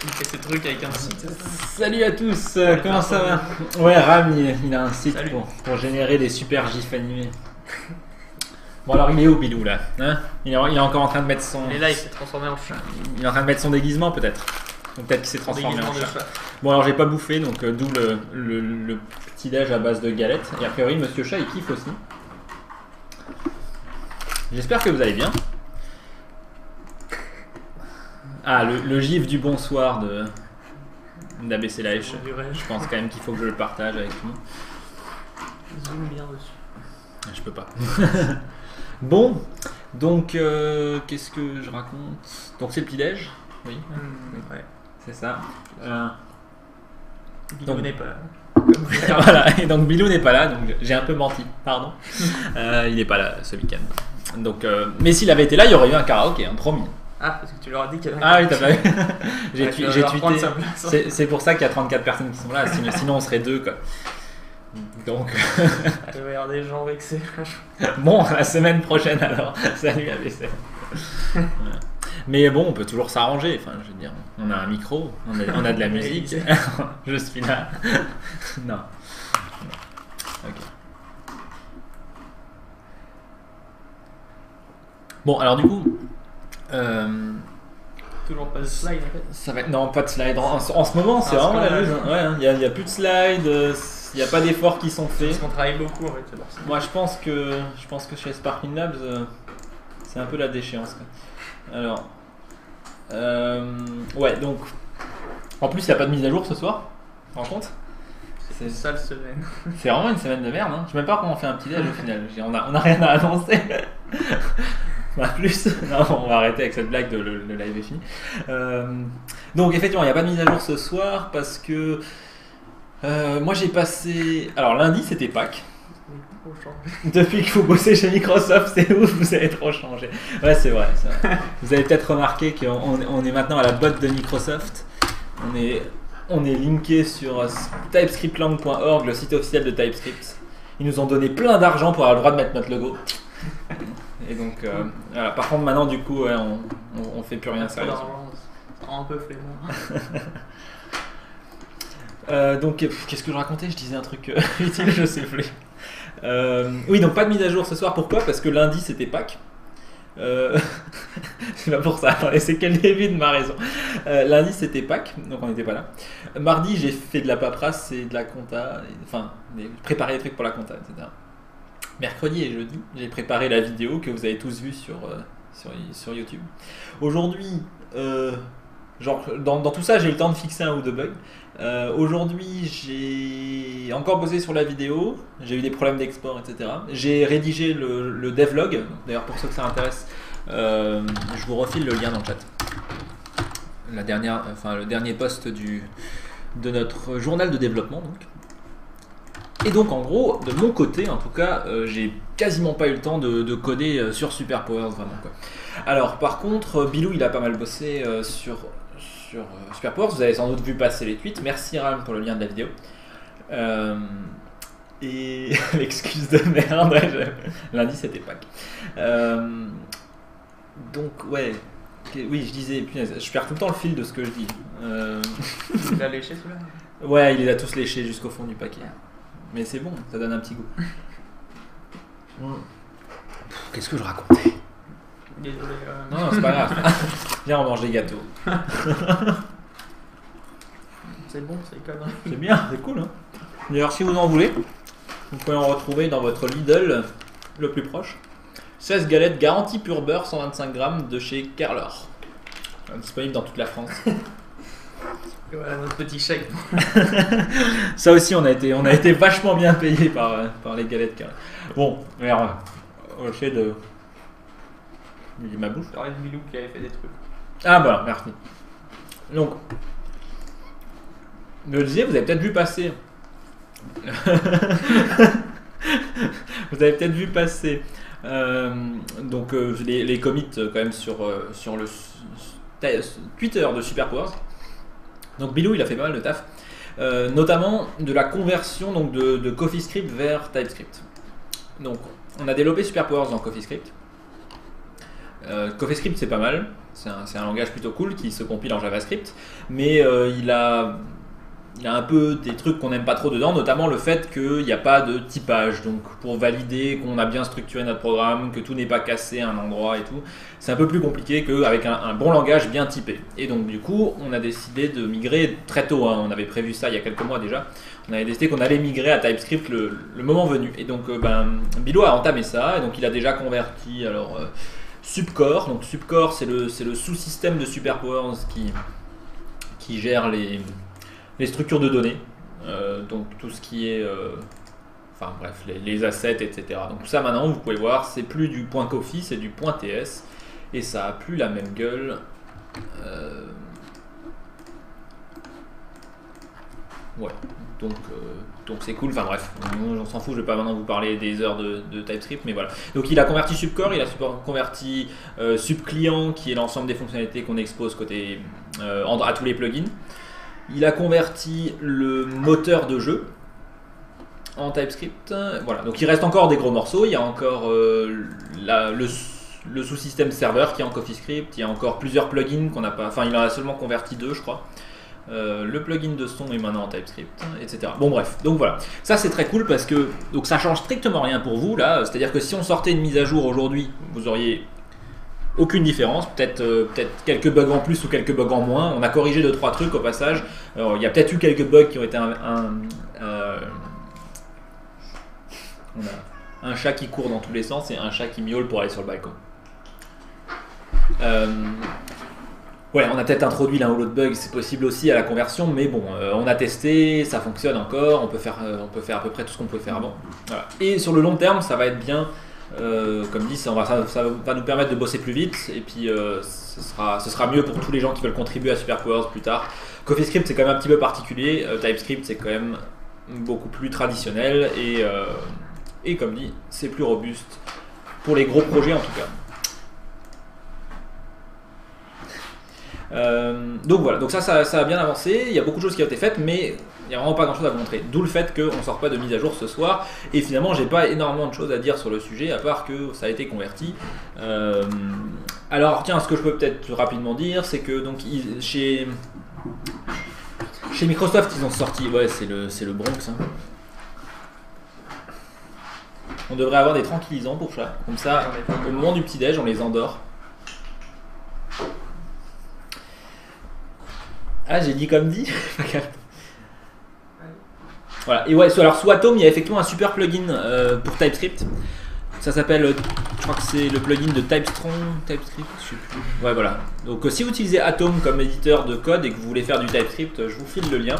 Il fait ce truc avec un site. Salut à tous, comment ça va? Ouais, Ram, il a un site pour générer des super gifs animés. Bon alors il est où Bilou là hein, il est encore en train de mettre son... Il est là, il s'est transformé en chat. Il est en train de mettre son déguisement peut-être. Ou peut-être qu'il s'est transformé en chat. Bon alors j'ai pas bouffé, donc d'où le petit déj à base de galettes. Et a priori Monsieur Chat il kiffe aussi. J'espère que vous allez bien. Ah, le gif du bonsoir d'ABC Live. Je pense quand même qu'il faut que je le partage avec tout le monde. Zoom bien dessus. Je peux pas. Bon, donc qu'est-ce que je raconte? Donc c'est le petit-déj. Oui. Ouais. C'est ça. Bilou n'est pas là. Voilà, et donc Bilou n'est pas là, donc j'ai un peu menti, pardon. Il n'est pas là ce week-end. Donc, mais s'il avait été là, il y aurait eu un karaoké, hein, promis. Ah, parce que tu leur as dit qu'il y avait un Ah oui, t'as pas vu. J'ai tweeté. Hein. C'est pour ça qu'il y a 34 personnes qui sont là, sinon on serait deux quoi. Donc. Il va y avoir des gens vexés. Bon, la semaine prochaine alors. Salut ABC. Mais bon, on peut toujours s'arranger. Enfin, je veux dire, on a un micro, on a de la musique. Je suis là. Non. Ok. Bon, alors du coup. Toujours pas de slide en fait. Ça va... Non, pas de slide. En ce moment, c'est vraiment la lose. Ouais, il n'y a plus de slide, il n'y a pas d'efforts qui sont faits. Parce qu'on travaille beaucoup en fait. C'est pour ça. Moi, je pense que chez Sparking Labs, c'est un peu la déchéance. Quoi. Alors, ouais, donc, en plus, il n'y a pas de mise à jour ce soir. Tu te rends compte? C'est une sale semaine. C'est vraiment une semaine de merde. Hein. Je ne sais même pas comment on fait un petit déj au final. On a rien à annoncer. Plus. Non, on va arrêter avec cette blague de le live est fini. Donc effectivement, il n'y a pas de mise à jour ce soir parce que moi j'ai passé... Alors lundi c'était Pâques. Depuis que vous bossez chez Microsoft, c'est ouf, vous avez trop changé. Ouais, c'est vrai. Vous avez peut-être remarqué qu'on est maintenant à la botte de Microsoft. On est linké sur typescriptlang.org, le site officiel de TypeScript. Ils nous ont donné plein d'argent pour avoir le droit de mettre notre logo. Et donc, voilà. Par contre, maintenant, du coup, ouais, on fait plus rien sérieusement. Un peu flemmard. Donc, qu'est-ce que je racontais? Je disais un truc utile, je sais plus. Oui, donc pas de mise à jour ce soir. Pourquoi? Parce que lundi, c'était Pâques. C'est pas pour ça. Attendez, c'est quel début de ma raison. Lundi, c'était Pâques, donc on n'était pas là. Mardi, j'ai fait de la paperasse et de la compta. Enfin, préparé des trucs pour la compta, etc. Mercredi et jeudi, j'ai préparé la vidéo que vous avez tous vue sur YouTube. Aujourd'hui, genre, dans tout ça, j'ai eu le temps de fixer un ou deux bugs. Aujourd'hui, j'ai encore bossé sur la vidéo, j'ai eu des problèmes d'export, etc. J'ai rédigé le devlog, d'ailleurs pour ceux que ça intéresse, je vous refile le lien dans le chat. Le dernier post de notre journal de développement donc. Et donc en gros, de mon côté en tout cas, j'ai quasiment pas eu le temps de coder sur SuperPowers vraiment quoi. Alors par contre, Bilou il a pas mal bossé sur SuperPowers, vous avez sans doute vu passer les tweets, merci Ram pour le lien de la vidéo. Et l'excuse de merde, lundi c'était Pâques. Donc ouais, oui je disais, punaise, je perds tout le temps le fil de ce que je dis. Il a léché celui-là? Ouais, il les a tous léchés jusqu'au fond du paquet. Mais c'est bon, ça donne un petit goût. Qu'est-ce que je racontais? Désolé. Non, c'est pas grave. Viens, on mange des gâteaux. C'est bon, c'est connerie. C'est bien, c'est cool. Hein. D'ailleurs, si vous en voulez, vous pouvez en retrouver dans votre Lidl le plus proche. 16 galettes garantie pur beurre, 125 grammes de chez Carlor. Disponible dans toute la France. Voilà notre petit chèque. Ça aussi, on a été vachement bien payé par les galettes Carlor. Bon, merde. Au fait de... ma bouche. Je parlais de Bilou qui avait fait des trucs. Ah voilà, merci. Donc, je le disais, vous avez peut-être vu passer. Vous avez peut-être vu passer donc les commits quand même sur le Twitter de SuperPowers. Donc Bilou il a fait pas mal de taf, notamment de la conversion donc de CoffeeScript vers TypeScript. Donc on a développé SuperPowers dans CoffeeScript. CoffeeScript c'est pas mal, c'est un langage plutôt cool qui se compile en JavaScript, mais il a un peu des trucs qu'on n'aime pas trop dedans, notamment le fait qu'il n'y a pas de typage, donc pour valider qu'on a bien structuré notre programme, que tout n'est pas cassé à un endroit et tout, c'est un peu plus compliqué qu'avec un bon langage bien typé. Et donc du coup, on a décidé de migrer très tôt, hein. On avait prévu ça il y a quelques mois déjà, on avait décidé qu'on allait migrer à TypeScript le moment venu. Et donc Bilo a entamé ça, et donc il a déjà converti Subcore. Donc Subcore c'est le sous-système de SuperPowers qui gère les structures de données, donc tout ce qui est, enfin bref, les assets, etc. Donc tout ça maintenant, vous pouvez voir, c'est plus du .coffee, c'est du .ts, et ça a plus la même gueule. Ouais, donc c'est cool, enfin bref, on s'en fout, je vais pas maintenant vous parler des heures de TypeScript, mais voilà. Donc il a converti Subcore, il a converti Subclient, qui est l'ensemble des fonctionnalités qu'on expose côté à tous les plugins. Il a converti le moteur de jeu en TypeScript. Voilà, donc il reste encore des gros morceaux. Il y a encore le sous-système serveur qui est en CoffeeScript. Il y a encore plusieurs plugins qu'on n'a pas. Enfin, il en a seulement converti 2, je crois. Le plugin de son est maintenant en TypeScript, etc. Bon bref, donc voilà. Ça c'est très cool parce que donc ça change strictement rien pour vous là. C'est-à-dire que si on sortait une mise à jour aujourd'hui, vous auriez aucune différence, peut-être quelques bugs en plus ou quelques bugs en moins. On a corrigé 2-3 trucs au passage. Alors, il y a peut-être eu quelques bugs qui ont été on a un chat qui court dans tous les sens et un chat qui miaule pour aller sur le balcon. Ouais, on a peut-être introduit l'un ou l'autre bug, c'est possible aussi à la conversion, mais bon, on a testé, ça fonctionne encore, on peut faire à peu près tout ce qu'on pouvait faire avant. Voilà. Et sur le long terme, ça va être bien. Comme dit, ça va nous permettre de bosser plus vite et puis ce sera mieux pour tous les gens qui veulent contribuer à SuperPowers plus tard. CoffeeScript c'est quand même un petit peu particulier, TypeScript c'est quand même beaucoup plus traditionnel et comme dit, c'est plus robuste pour les gros projets en tout cas. Donc voilà, donc ça a bien avancé, il y a beaucoup de choses qui ont été faites, mais il n'y a vraiment pas grand chose à vous montrer. D'où le fait qu'on ne sort pas de mise à jour ce soir, et finalement j'ai pas énormément de choses à dire sur le sujet, à part que ça a été converti. Alors tiens, ce que je peux peut-être rapidement dire, c'est que donc, chez Microsoft ils ont sorti, ouais c'est le Bronx, hein. On devrait avoir des tranquillisants pour chats, comme ça au moment du petit déj on les endort. Ah, j'ai dit comme dit. Voilà. Et ouais, alors sous Atom, il y a effectivement un super plugin pour TypeScript. Ça s'appelle, je crois que c'est le plugin de TypeScript, je sais plus. Ouais, voilà. Donc si vous utilisez Atom comme éditeur de code et que vous voulez faire du TypeScript, je vous file le lien.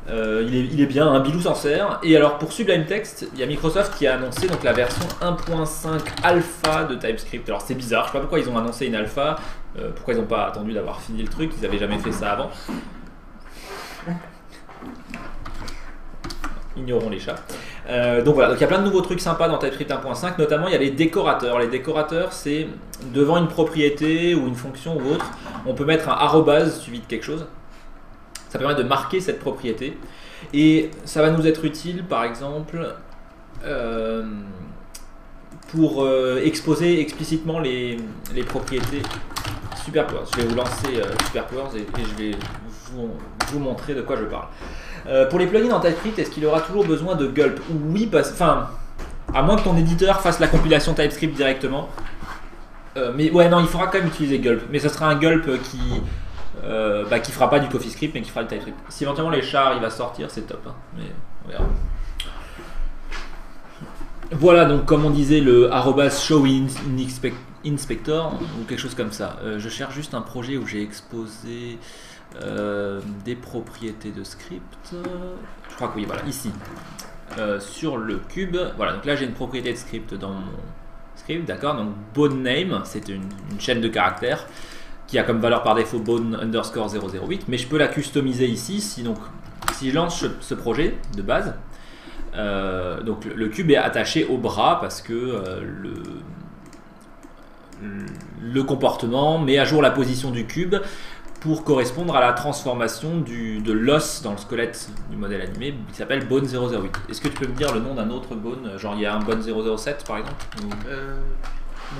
Il est bien, un Bilou s'en sert. Et alors pour Sublime Text, il y a Microsoft qui a annoncé donc la version 1.5 alpha de TypeScript. Alors c'est bizarre, je sais pas pourquoi ils ont annoncé une alpha. Pourquoi ils n'ont pas attendu d'avoir fini le truc, ils n'avaient jamais fait ça avant. Ignorons les chats. Donc voilà, donc il y a plein de nouveaux trucs sympas dans TypeScript 1.5, notamment il y a les décorateurs. Les décorateurs, c'est devant une propriété ou une fonction ou autre, on peut mettre un arrobase suivi de quelque chose. Ça permet de marquer cette propriété. Et ça va nous être utile, par exemple, pour exposer explicitement les propriétés SuperPowers. Je vais vous lancer SuperPowers et je vais vous montrer de quoi je parle. Pour les plugins en TypeScript, est-ce qu'il aura toujours besoin de gulp? Oui, enfin, à moins que ton éditeur fasse la compilation TypeScript directement. Mais ouais, non, il faudra quand même utiliser gulp. Mais ce sera un gulp qui fera pas du CoffeeScript, mais qui fera du TypeScript. Si éventuellement les chars il va sortir, c'est top. Hein. Mais on verra. Voilà, donc comme on disait, le @show_inspector ou quelque chose comme ça. Je cherche juste un projet où j'ai exposé des propriétés de script. Je crois que oui, voilà, ici. Sur le cube. Voilà, donc là j'ai une propriété de script dans mon script, d'accord. Donc boneName, c'est une chaîne de caractères qui a comme valeur par défaut bone_008, mais je peux la customiser ici. Si je lance ce projet de base. Donc le cube est attaché au bras parce que le comportement met à jour la position du cube pour correspondre à la transformation de l'os dans le squelette du modèle animé qui s'appelle Bone008. Est-ce que tu peux me dire le nom d'un autre Bone? Genre il y a un Bone007 par exemple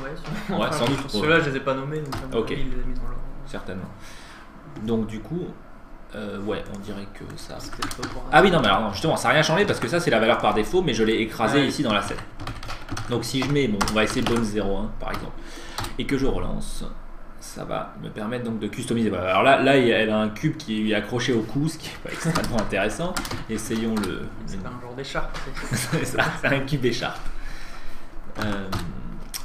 Ouais, Ouais, sans doute. Ceux-là, je les ai pas nommés, donc Ok. il les a mis dans leur. Certainement. Donc du coup, ouais, on dirait que ça... C'est peut-être pas pour- Ah oui, non, mais alors non, justement, ça n'a rien changé parce que ça, c'est la valeur par défaut, mais je l'ai écrasé Ouais. ici dans la scène. Donc si je mets, bon, on va essayer bonne 0,1 par exemple, et que je relance, ça va me permettre donc de customiser. Voilà. Alors là, elle a un cube qui est accroché au cou, ce qui n'est pas extrêmement intéressant. Essayons le... C'est un genre d'écharpe. c'est ça, c'est un cube écharpe.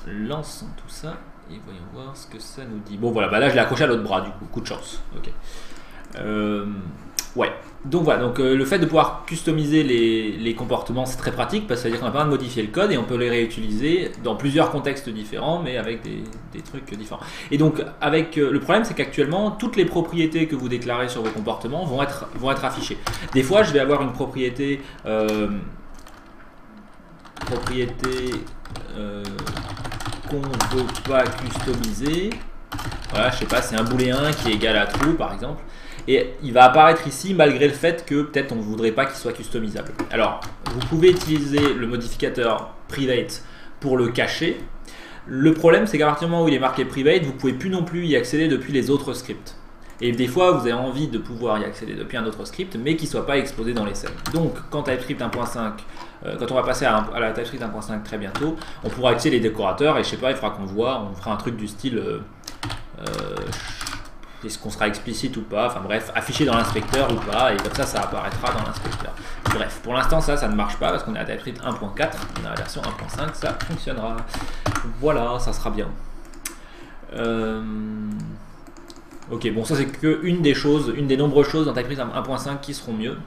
Lançons tout ça et voyons voir ce que ça nous dit. Bon voilà, bah là je l'ai accroché à l'autre bras du coup de chance. Ok. Ouais. Donc voilà, donc le fait de pouvoir customiser les comportements c'est très pratique parce que ça veut dire qu'on n'a pas besoin de modifier le code et on peut les réutiliser dans plusieurs contextes différents mais avec des trucs différents. Et donc avec le problème c'est qu'actuellement toutes les propriétés que vous déclarez sur vos comportements vont être affichées. Des fois je vais avoir une propriété qu'on ne veut pas customiser. Voilà, je sais pas, c'est un booléen qui est égal à true par exemple. Et il va apparaître ici malgré le fait que peut-être on ne voudrait pas qu'il soit customisable. Alors, vous pouvez utiliser le modificateur private pour le cacher. Le problème, c'est qu'à partir du moment où il est marqué private, vous ne pouvez plus non plus y accéder depuis les autres scripts. Et des fois, vous avez envie de pouvoir y accéder depuis un autre script, mais qui ne soit pas exposé dans les scènes. Donc, quand TypeScript 1.5, quand on va passer à la TypeScript 1.5 très bientôt, on pourra accéder les décorateurs et je sais pas, il faudra qu'on voit, on fera un truc du style... est-ce qu'on sera explicite ou pas, enfin bref, affiché dans l'inspecteur ou pas, et comme ça apparaîtra dans l'inspecteur. Bref, pour l'instant ça ne marche pas parce qu'on est à TypeScript 1.4, on a la version 1.5, ça fonctionnera. Voilà, ça sera bien. Ok, bon ça c'est que une des nombreuses choses dans TypeScript 1.5 qui seront mieux.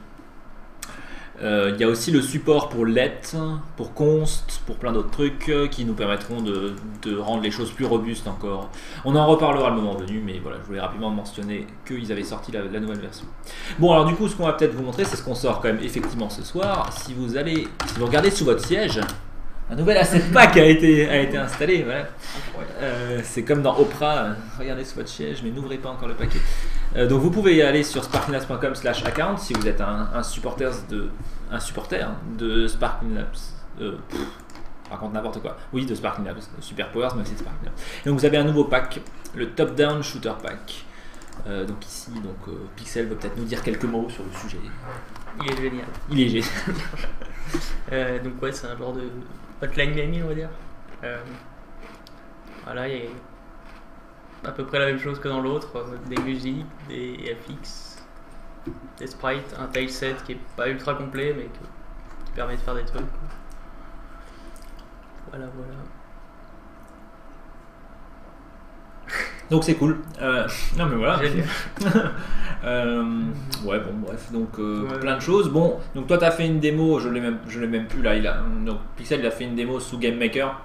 Il y a aussi le support pour let, pour const, pour plein d'autres trucs qui nous permettront de rendre les choses plus robustes encore. On en reparlera le moment venu, mais voilà, je voulais rapidement mentionner qu'ils avaient sorti la nouvelle version. Bon, alors du coup, ce qu'on va peut-être vous montrer, c'est ce qu'on sort quand même effectivement ce soir. Si vous regardez sous votre siège, un nouvel asset pack a été installé. Voilà. C'est comme dans Oprah, regardez sous votre siège, mais n'ouvrez pas encore le paquet. Donc vous pouvez y aller sur sparklabs.com/account si vous êtes un supporter de Sparkling Labs. Je raconte n'importe quoi. Oui, de Sparkling Labs, Super Powers, mais aussi de Sparkling Labs. Et donc vous avez un nouveau pack, le Top Down Shooter Pack. Donc ici, Pixel va peut-être nous dire quelques mots sur le sujet. Il est génial. Il est génial. Donc ouais, c'est un genre de hotline miami, on va dire. Voilà, il y a à peu près la même chose que dans l'autre, des musiques, des FX, des sprites, un tileset qui est pas ultra complet mais qui permet de faire des trucs. Voilà. Donc c'est cool. Non mais voilà. Génial. Ouais bon bref donc Ouais. plein de choses. Bon donc toi t'as fait une démo, je l'ai même plus là. Donc Pixel il a fait une démo sous GameMaker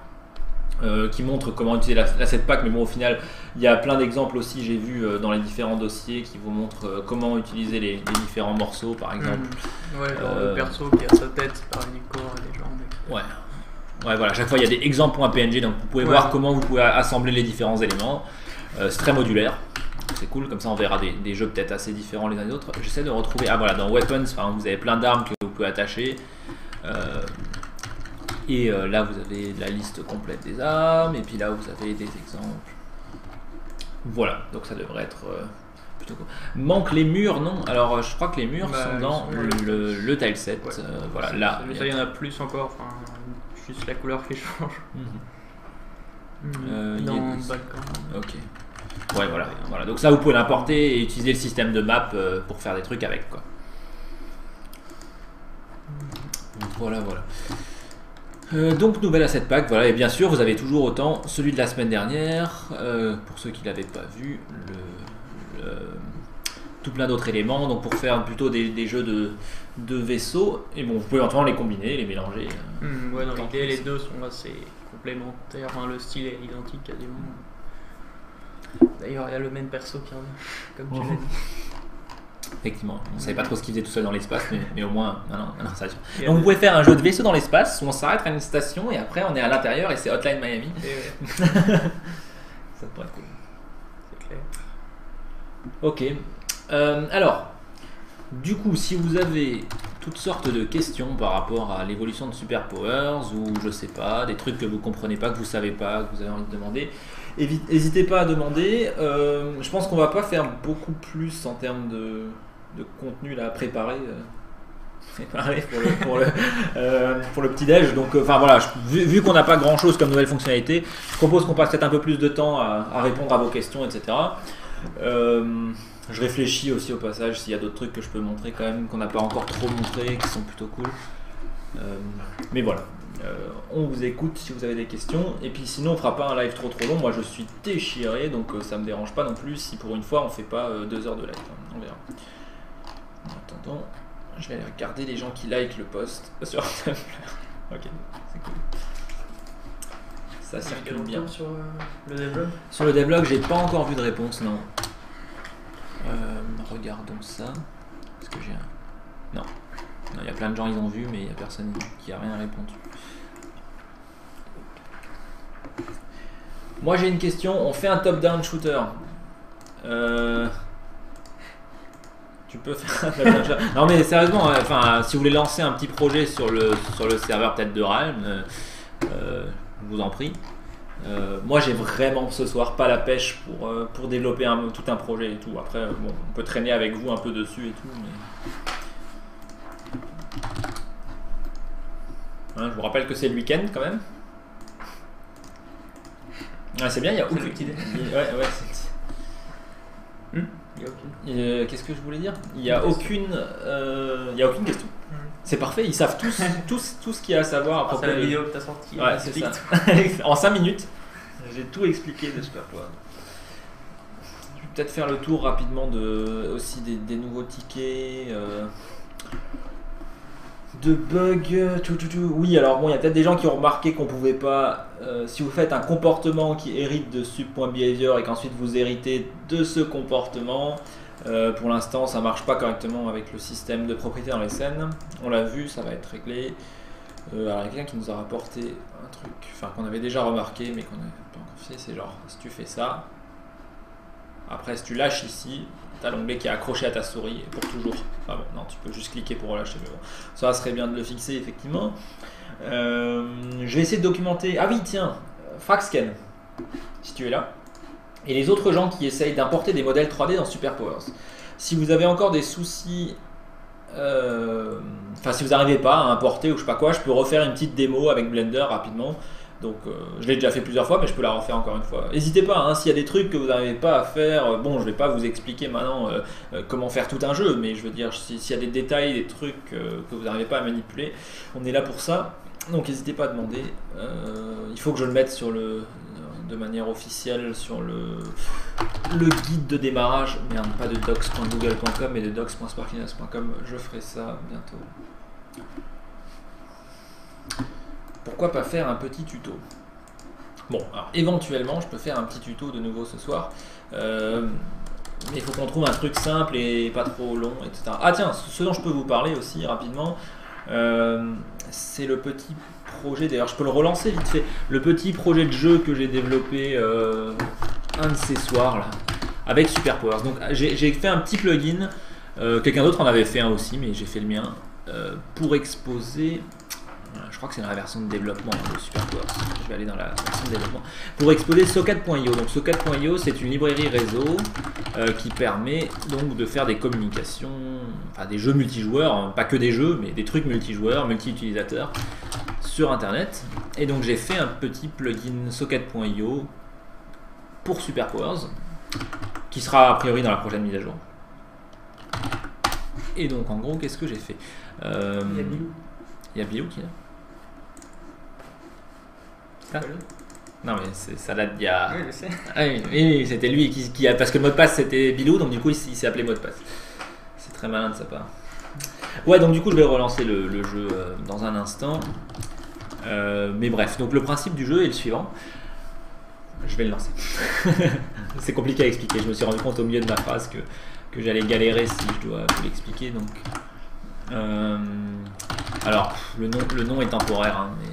qui montre comment utiliser l'asset pack, mais bon au final il y a plein d'exemples aussi j'ai vu dans les différents dossiers qui vous montrent comment utiliser les différents morceaux par exemple. Ouais, genre le perso qui a sa tête séparée du corps et des jambes. Ouais. Ouais voilà, à chaque fois il y a des exemples.png donc vous pouvez voir comment vous pouvez assembler les différents éléments. C'est très modulaire, c'est cool, comme ça on verra des jeux peut-être assez différents les uns des autres. J'essaie de retrouver, voilà, dans Weapons, vous avez plein d'armes que vous pouvez attacher. Et là vous avez la liste complète des armes, et puis là vous avez des exemples. Voilà, donc ça devrait être plutôt cool. Manque les murs, non? Alors je crois que les murs sont dans le tileset. Ouais. Voilà, là. Ça, il y en a plus encore, juste la couleur qui change. Dans le Balkan. Ok. Ouais, voilà. Donc ça, vous pouvez l'importer et utiliser le système de map pour faire des trucs avec, quoi. Voilà. Donc nouvelle asset pack, voilà. Et bien sûr, vous avez toujours autant celui de la semaine dernière. Pour ceux qui l'avaient pas vu, tout plein d'autres éléments. Donc pour faire plutôt des jeux de vaisseaux. Et bon, vous pouvez éventuellement les combiner, les mélanger. Ouais, dans l'idée, les deux sont assez complémentaires. Le style est identique quasiment. D'ailleurs, il y a le même perso qui revient, comme tu l'as dit. Effectivement, on ne savait pas trop ce qu'il faisait tout seul dans l'espace, mais au moins, non, ça va. Donc vous pouvez faire un jeu de vaisseau dans l'espace où on s'arrête à une station et après on est à l'intérieur et c'est Hotline Miami. Ça pourrait être cool. C'est clair. Ok. Alors, Du coup, si vous avez toutes sortes de questions par rapport à l'évolution de Super Powers ou je sais pas, des trucs que vous comprenez pas, que vous savez pas, que vous avez envie de demander, n'hésitez pas à demander. Je pense qu'on va pas faire beaucoup plus en termes de contenu là à préparer. Pour le petit déj. Donc, enfin voilà, vu qu'on n'a pas grand chose comme nouvelle fonctionnalité, je propose qu'on passe peut-être un peu plus de temps à répondre à vos questions, etc. Je réfléchis aussi au passage s'il y a d'autres trucs que je peux montrer quand même, qu'on n'a pas encore trop montré, qui sont plutôt cool. Mais voilà, on vous écoute si vous avez des questions. Et puis sinon, on fera pas un live trop long. Moi, je suis déchiré, donc ça me dérange pas non plus si pour une fois on fait pas 2 heures de live. On verra. En attendant, je vais aller regarder les gens qui like le post sur Tumblr. Ok, c'est cool. Ça circule bien. Sur le devlog. Sur le devlog, j'ai pas encore vu de réponse, non. Regardons ça. Est-ce que j'ai un... Non. Il y a plein de gens ils ont vu, mais il n'y a personne qui a rien répondu. Moi j'ai une question. On fait un top-down shooter. Tu peux faire un top-down shooter. Non mais sérieusement, enfin, si vous voulez lancer un petit projet sur le serveur peut-être de Realm, je vous en prie. Moi j'ai vraiment ce soir pas la pêche pour développer tout un projet et tout. Après bon, on peut traîner avec vous un peu dessus et tout. Mais... je vous rappelle que c'est le week-end quand même. C'est bien, il y a aucune... Qu'est-ce que je voulais dire? Il n'y a aucune question. C'est parfait, ils savent tout ce qu'il y a à savoir à propos de la vidéo que tu as sortie. Ouais, c'est ça. En 5 minutes, j'ai tout expliqué de Super Powers. Je vais peut-être faire le tour rapidement aussi des nouveaux tickets, de bugs. Oui, alors bon, il y a peut-être des gens qui ont remarqué qu'on pouvait pas, si vous faites un comportement qui hérite de sub.behavior et qu'ensuite vous héritez de ce comportement, pour l'instant ça marche pas correctement avec le système de propriété dans les scènes. On l'a vu, ça va être réglé. Alors il y a quelqu'un qui nous a rapporté un truc, enfin qu'on avait déjà remarqué mais qu'on n'avait pas encore fait, c'est genre si tu fais ça, après si tu lâches ici, tu as l'onglet qui est accroché à ta souris pour toujours. Enfin bon, non, tu peux juste cliquer pour relâcher, mais bon, ça serait bien de le fixer effectivement. Je vais essayer de documenter. Ah oui, tiens, Fraxken, si tu es là. Et les autres gens qui essayent d'importer des modèles 3D dans Super Powers. Si vous avez encore des soucis, enfin si vous n'arrivez pas à importer ou je sais pas quoi, je peux refaire une petite démo avec Blender rapidement. Donc je l'ai déjà fait plusieurs fois, mais je peux la refaire encore une fois. N'hésitez pas, hein, s'il y a des trucs que vous n'arrivez pas à faire, bon je vais pas vous expliquer maintenant comment faire tout un jeu, mais je veux dire s'il y a des détails, des trucs que vous n'arrivez pas à manipuler, on est là pour ça. Donc n'hésitez pas à demander. Il faut que je le mette de manière officielle sur le guide de démarrage, merde, pas de docs.google.com mais de docs.sparklinux.com. Je ferai ça bientôt. Pourquoi pas faire un petit tuto? Bon, alors éventuellement je peux faire un petit tuto de nouveau ce soir, mais il faut qu'on trouve un truc simple et pas trop long, etc. Ah tiens, ce dont je peux vous parler aussi rapidement, c'est le petit projet, d'ailleurs je peux le relancer vite fait, le petit projet de jeu que j'ai développé un de ces soirs là, avec Super Powers. Donc j'ai fait un petit plugin, quelqu'un d'autre en avait fait un aussi, mais j'ai fait le mien, pour exposer... Je crois que c'est dans la version de développement de Super Powers. Je vais aller dans la version de développement. Pour exposer Socket.io. Donc Socket.io, c'est une librairie réseau qui permet donc de faire des communications, enfin des jeux multijoueurs, hein, pas que des jeux, mais des trucs multijoueurs, multi-utilisateurs sur Internet. Et donc j'ai fait un petit plugin Socket.io pour Super Powers qui sera a priori dans la prochaine mise à jour. Et donc en gros, qu'est-ce que j'ai fait? Il y a Bilou qui est là. Ah. Non mais ça date d'il y a... Oui, je sais. Ah, oui, c'était lui qui a... Parce que le mot de passe c'était Bilou, donc du coup il s'est appelé mot de passe. C'est très malin de sa part. Ouais, donc du coup je vais relancer le jeu dans un instant. Mais bref, donc le principe du jeu est le suivant. Je vais le lancer. C'est compliqué à expliquer, je me suis rendu compte au milieu de ma phrase que j'allais galérer si je dois vous l'expliquer. Donc... alors, le nom est temporaire, hein, mais...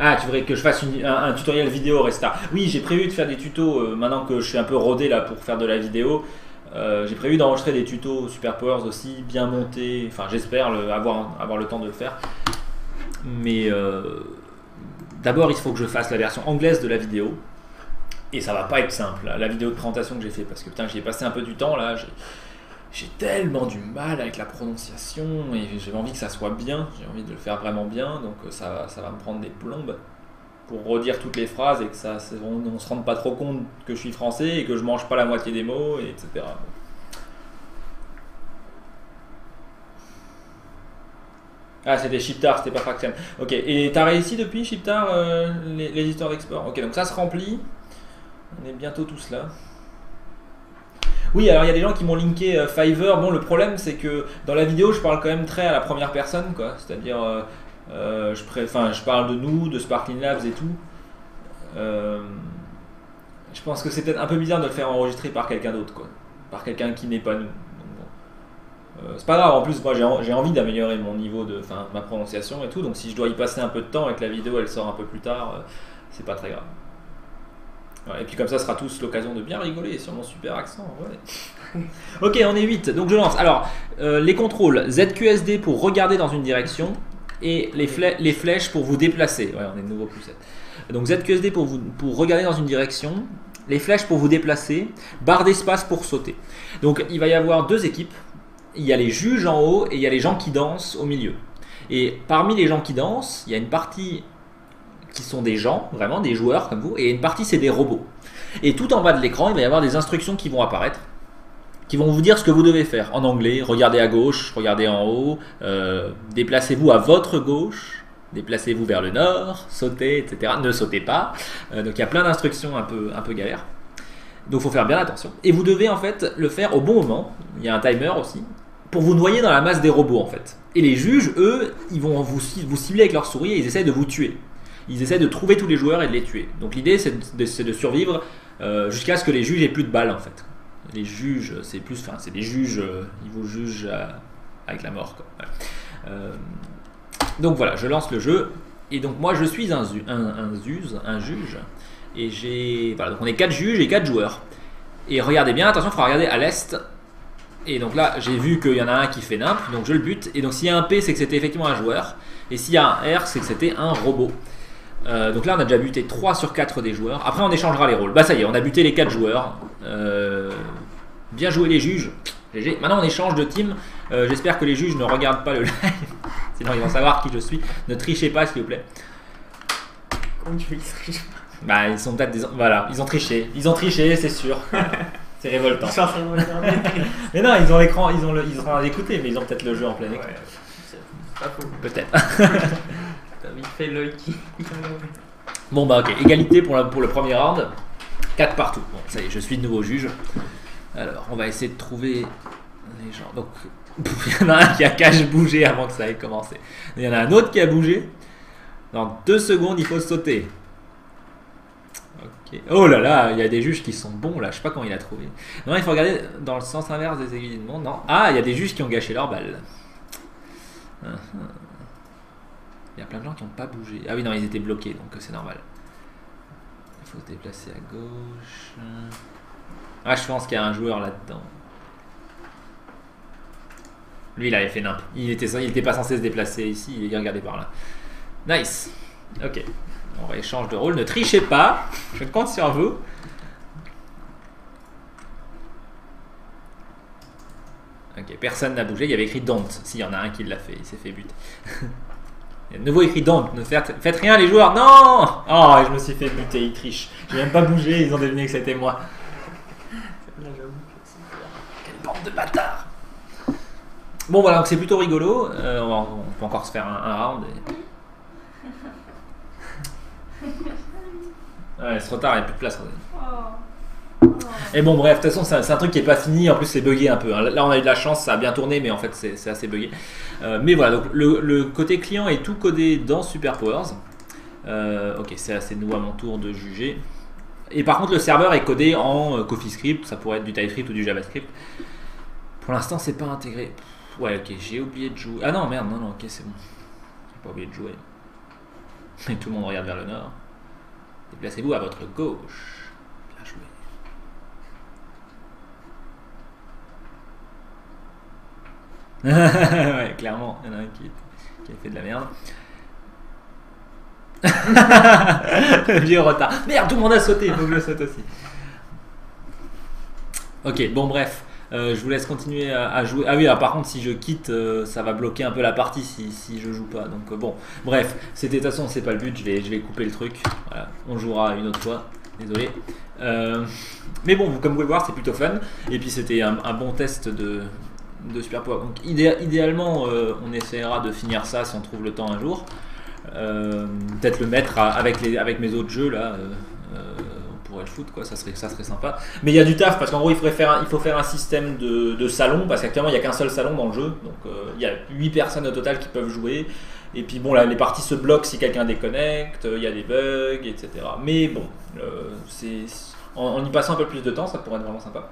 Ah, tu voudrais que je fasse un tutoriel vidéo Restart. Oui, j'ai prévu de faire des tutos maintenant que je suis un peu rodé là pour faire de la vidéo. J'ai prévu d'enregistrer des tutos Superpowers aussi, bien montés. Enfin, j'espère avoir le temps de le faire. Mais d'abord, il faut que je fasse la version anglaise de la vidéo. Et ça va pas être simple, la vidéo de présentation que j'ai fait. Parce que putain, j'y ai passé un peu du temps là. J'ai tellement du mal avec la prononciation et j'ai envie que ça soit bien. J'ai envie de le faire vraiment bien. Donc ça va me prendre des plombes pour redire toutes les phrases et que on se rende pas trop compte que je suis français et que je mange pas la moitié des mots, et etc. Ah, c'était Shiptar, c'était pas Fractal. Ok, et t'as réussi depuis Shiptar les histoires d'export? Ok, donc ça se remplit. On est bientôt tous là. Oui, alors il y a des gens qui m'ont linké Fiverr. Bon, le problème c'est que dans la vidéo, je parle quand même très à la première personne, quoi. C'est-à-dire, je parle de nous, de Sparkling Labs et tout. Je pense que c'est peut-être un peu bizarre de le faire enregistrer par quelqu'un d'autre, quoi. Par quelqu'un qui n'est pas nous. Donc, bon. C'est pas grave, en plus, moi j'ai envie d'améliorer mon niveau ma prononciation et tout. Donc si je dois y passer un peu de temps et que la vidéo elle sort un peu plus tard, c'est pas très grave. Ouais, et puis comme ça sera tous l'occasion de bien rigoler sur mon super accent. Ouais. Ok, on est 8, donc je lance. Alors, les contrôles, ZQSD pour regarder dans une direction et les flèches pour vous déplacer. Ouais, on est de nouveau plus 7. Donc ZQSD pour regarder dans une direction, les flèches pour vous déplacer, barre d'espace pour sauter. Donc il va y avoir deux équipes. Il y a les juges en haut et il y a les gens qui dansent au milieu. Et parmi les gens qui dansent, il y a une partie qui sont des gens, vraiment des joueurs comme vous, et une partie c'est des robots. Et tout en bas de l'écran, il va y avoir des instructions qui vont apparaître, qui vont vous dire ce que vous devez faire. En anglais, regardez à gauche, regardez en haut, déplacez-vous à votre gauche, déplacez-vous vers le nord, sautez, etc. Ne sautez pas. Donc il y a plein d'instructions un peu galères. Donc il faut faire bien attention. Et vous devez en fait le faire au bon moment. Il y a un timer aussi, pour vous noyer dans la masse des robots en fait. Et les juges, eux, ils vont vous cibler avec leur souris et ils essaient de vous tuer. Ils essaient de trouver tous les joueurs et de les tuer. Donc l'idée c'est de survivre jusqu'à ce que les juges aient plus de balles en fait. Les juges, c'est des juges, ils vous jugent avec la mort, quoi. Ouais. Donc voilà, je lance le jeu. Et donc moi je suis un juge. Et voilà, donc on est 4 juges et 4 joueurs. Et regardez bien, attention, il faudra regarder à l'est. Et donc là, j'ai vu qu'il y en a un qui fait nimp, donc je le bute. Et donc s'il y a un P, c'est que c'était effectivement un joueur. Et s'il y a un R, c'est que c'était un robot. Donc là, on a déjà buté 3 sur 4 des joueurs. Après, on échangera les rôles. Bah ça y est, on a buté les 4 joueurs. Bien joué les juges. GG. Maintenant, on échange de team. J'espère que les juges ne regardent pas le live. Sinon, ils vont savoir qui je suis. Ne trichez pas, s'il vous plaît. Comment tu fais qu'ils trichent pas? Bah, ils sont peut-être Voilà, ils ont triché. Ils ont triché, c'est sûr. C'est révoltant. Mais non, ils ont l'écran, ils ont à l'écouter, mais ils ont peut-être le jeu en plein écran. Ouais, c'est pas faux. Peut-être. T'as vite fait l'œil qui. Bon bah ok, égalité pour le premier round. 4 partout. Bon, ça y est, je suis de nouveau juge. Alors, on va essayer de trouver les gens. Donc, il y en a un qui a cache bougé avant que ça ait commencé. Il y en a un autre qui a bougé. Dans 2 secondes, il faut sauter. Ok. Oh là là, il y a des juges qui sont bons là. Je sais pas comment il a trouvé. Non, il faut regarder dans le sens inverse des aiguilles du monde. Non. Ah, il y a des juges qui ont gâché leur balle. Il y a plein de gens qui n'ont pas bougé. Ah oui, non, ils étaient bloqués, donc c'est normal. Il faut se déplacer à gauche. Ah, je pense qu'il y a un joueur là-dedans. Lui, il avait fait nimp. Il était pas censé se déplacer ici, il est regardé par là. Nice. Ok. On va échanger de rôle. Ne trichez pas. Je compte sur vous. Ok, personne n'a bougé. Il y avait écrit don't. S'il y en a un qui l'a fait, il s'est fait buter. Il y a de nouveau écrit don't. Ne faites rien, les joueurs. Non. Oh, je me suis fait buter. Ils trichent. J'ai même pas bougé. Ils ont deviné que c'était moi. Quelle bande de bâtards. Bon voilà, donc c'est plutôt rigolo. On peut encore se faire un round. Ouais, c'est trop tard, il n'y a plus de place. Et bon, bref, de toute façon, c'est un truc qui n'est pas fini. En plus, c'est bugué un peu. Là, on a eu de la chance, ça a bien tourné, mais en fait, c'est assez bugué. Mais voilà, donc le côté client est tout codé dans Superpowers. Ok, c'est de nouveau à mon tour de juger. Et par contre, le serveur est codé en CoffeeScript. Ça pourrait être du TypeScript ou du JavaScript. Pour l'instant, c'est pas intégré. Ouais, ok, j'ai oublié de jouer. Ah non, merde, non, ok, c'est bon. J'ai pas oublié de jouer. Et tout le monde regarde vers le nord. Déplacez-vous à votre gauche. Bien joué. Ouais, clairement, il y en a un qui a fait de la merde. Vieux retard. Merde, tout le monde a sauté, il faut que je le saute aussi. Ok, bon bref, je vous laisse continuer à jouer. Ah oui, alors, par contre, si je quitte, ça va bloquer un peu la partie si je joue pas. Donc bon, bref, c'était de toute façon, c'est pas le but, je vais couper le truc. Voilà, on jouera une autre fois, désolé. Mais bon, comme vous pouvez le voir, c'est plutôt fun. Et puis c'était un bon test de Super Power. Donc idéalement, on essaiera de finir ça si on trouve le temps un jour. Peut-être le mettre avec mes autres jeux là. On pourrait le foutre quoi, ça serait sympa. Mais il y a du taf parce qu'en gros il faut faire un système de salon parce qu'actuellement il n'y a qu'un seul salon dans le jeu. Donc il y a 8 personnes au total qui peuvent jouer. Et puis bon là les parties se bloquent si quelqu'un déconnecte, il y a des bugs, etc. Mais bon, en y passant un peu plus de temps, ça pourrait être vraiment sympa.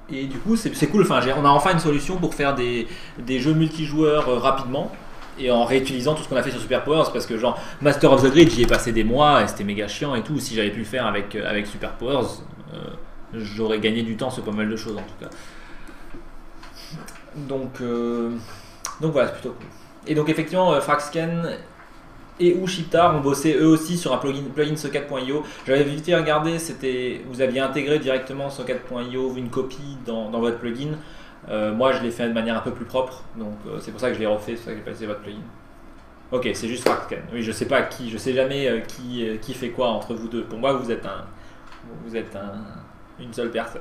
Et du coup, c'est cool. Enfin, on a enfin une solution pour faire des jeux multijoueurs rapidement et en réutilisant tout ce qu'on a fait sur Super Powers. Parce que, genre, Master of the Grid, j'y ai passé des mois et c'était méga chiant et tout. Si j'avais pu le faire avec Super Powers, j'aurais gagné du temps sur pas mal de choses en tout cas. Donc voilà, c'est plutôt cool. Et donc, effectivement, Fraxken et ou Shiptar ont bossé eux aussi sur un plugin Socket.io. J'avais vite regardé, vous aviez intégré directement Socket.io une copie dans votre plugin. Moi je l'ai fait de manière un peu plus propre, donc c'est pour ça que je l'ai refait, c'est pour ça que j'ai passé votre plugin. Ok, c'est juste Fraxken. Oui, je sais pas je sais jamais qui fait quoi entre vous deux. Pour moi vous êtes une seule personne.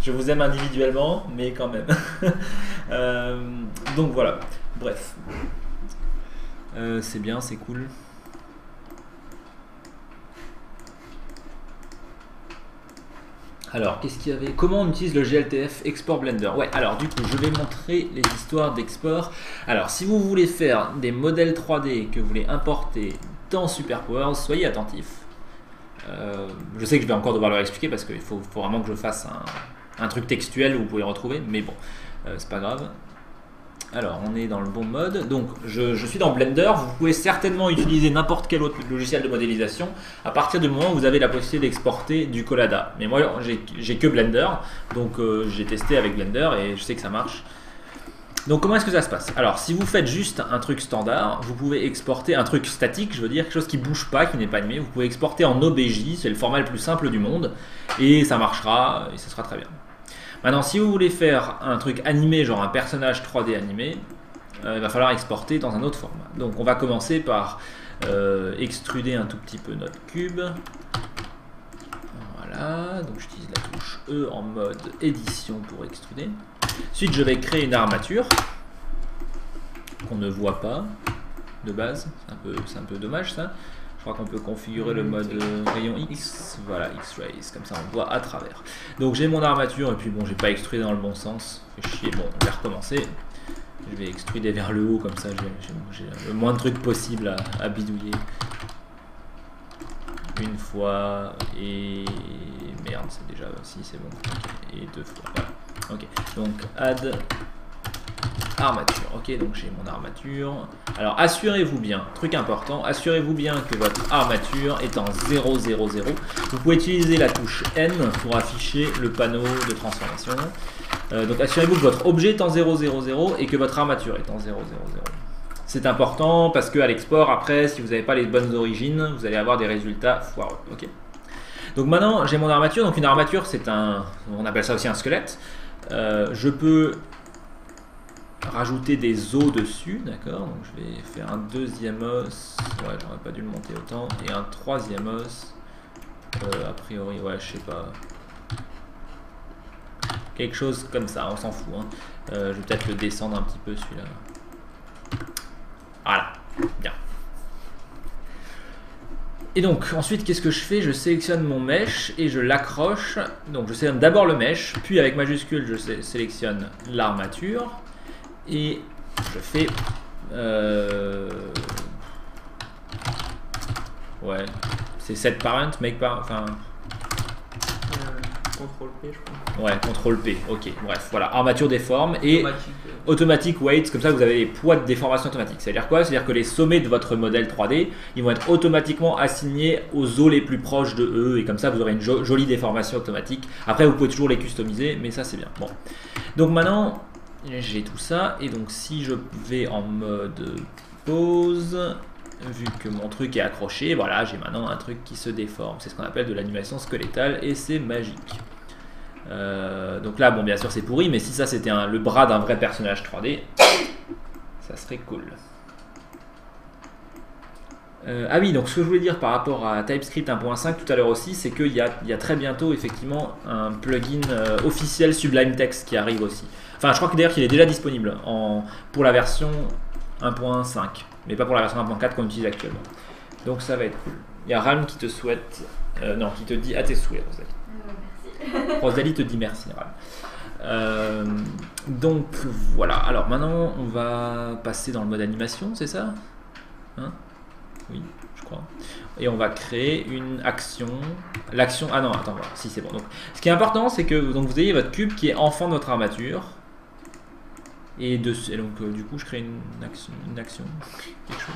Je vous aime individuellement, mais quand même. Donc voilà, bref. C'est bien, c'est cool. Alors, qu'est-ce qu'il y avait? Comment on utilise le GLTF Export Blender? Ouais, alors du coup, je vais montrer les histoires d'export. Alors, si vous voulez faire des modèles 3D que vous voulez importer dans Super Powers, soyez attentifs. Je sais que je vais encore devoir leur expliquer parce qu'il faut vraiment que je fasse un truc textuel où vous pouvez retrouver, mais bon, c'est pas grave. Alors, on est dans le bon mode. Donc, je suis dans Blender. Vous pouvez certainement utiliser n'importe quel autre logiciel de modélisation à partir du moment où vous avez la possibilité d'exporter du Collada. Mais moi, j'ai que Blender. Donc, j'ai testé avec Blender et je sais que ça marche. Donc, comment est-ce que ça se passe? Alors, si vous faites juste un truc standard, vous pouvez exporter un truc statique, je veux dire, quelque chose qui ne bouge pas, qui n'est pas animé. Vous pouvez exporter en OBJ, c'est le format le plus simple du monde. Et ça marchera et ça sera très bien. Maintenant, si vous voulez faire un truc animé, genre un personnage 3D animé, il va falloir exporter dans un autre format. Donc on va commencer par extruder un tout petit peu notre cube. Voilà, donc j'utilise la touche E en mode édition pour extruder. Ensuite, je vais créer une armature qu'on ne voit pas de base. C'est un peu dommage ça. Je crois qu'on peut configurer le mode rayon X, voilà, X-Rays, comme ça on voit à travers. Donc j'ai mon armature et puis bon, j'ai pas extrudé dans le bon sens, fait chier, bon, on va recommencer. Je vais extruder vers le haut, comme ça j'ai le moins de trucs possible à bidouiller. Une fois, et merde, c'est déjà, si c'est bon, okay. Et deux fois, voilà. Ok, donc add armature, ok, donc j'ai mon armature. Alors assurez-vous bien, truc important, assurez-vous bien que votre armature est en 0, 0, 0. Vous pouvez utiliser la touche N pour afficher le panneau de transformation. Donc assurez-vous que votre objet est en 0, 0, 0 et que votre armature est en 0, 0, 0. C'est important parce qu'à l'export, après, si vous n'avez pas les bonnes origines, vous allez avoir des résultats foireux. Ok. Donc maintenant, j'ai mon armature. Donc une armature, c'est on appelle ça aussi un squelette. Je peux rajouter des os dessus, d'accord, donc je vais faire un deuxième os, ouais, j'aurais pas dû le monter autant, et un troisième os, a priori, ouais, je sais pas, quelque chose comme ça, on s'en fout, hein. Je vais peut-être le descendre un petit peu celui-là, voilà, bien. Et donc ensuite qu'est-ce que je fais? Je sélectionne mon mesh et je l'accroche, donc je sélectionne d'abord le mesh, puis avec majuscule je sélectionne l'armature, et je fais ouais, c'est set parent, make parent, enfin CTRL P, je crois. Ouais, CTRL P, ok, bref, voilà, armature des formes, et automatic weights, comme ça vous avez les poids de déformation automatique. C'est-à-dire quoi? C'est-à-dire que les sommets de votre modèle 3D, ils vont être automatiquement assignés aux os les plus proches de eux, et comme ça vous aurez une jolie déformation automatique. Après vous pouvez toujours les customiser, mais ça c'est bien. Bon. Donc maintenant j'ai tout ça, et donc si je vais en mode pause, vu que mon truc est accroché, voilà, j'ai maintenant un truc qui se déforme. C'est ce qu'on appelle de l'animation squelettale, et c'est magique. Donc là, bon, bien sûr, c'est pourri, mais si ça c'était le bras d'un vrai personnage 3D, ça serait cool. Ah oui, donc ce que je voulais dire par rapport à TypeScript 1.5 tout à l'heure aussi, c'est qu'il y a très bientôt effectivement un plugin officiel Sublime Text qui arrive aussi. Enfin, je crois que d'ailleurs qu'il est déjà disponible pour la version 1.5, mais pas pour la version 1.4 qu'on utilise actuellement. Donc ça va être cool. Il y a Ralm qui te souhaite, non, qui te dit à tes souhaits, Rosalie. Merci. Rosalie te dit merci, Ralm. Donc voilà. Alors maintenant, on va passer dans le mode animation, c'est ça? Hein? Oui, je crois. Et on va créer une action. L'action. Ah non, attends, voilà. Si c'est bon. Donc, ce qui est important, c'est que donc, vous ayez votre cube qui est enfant de notre armature. Et donc, du coup, je crée une action, quelque chose.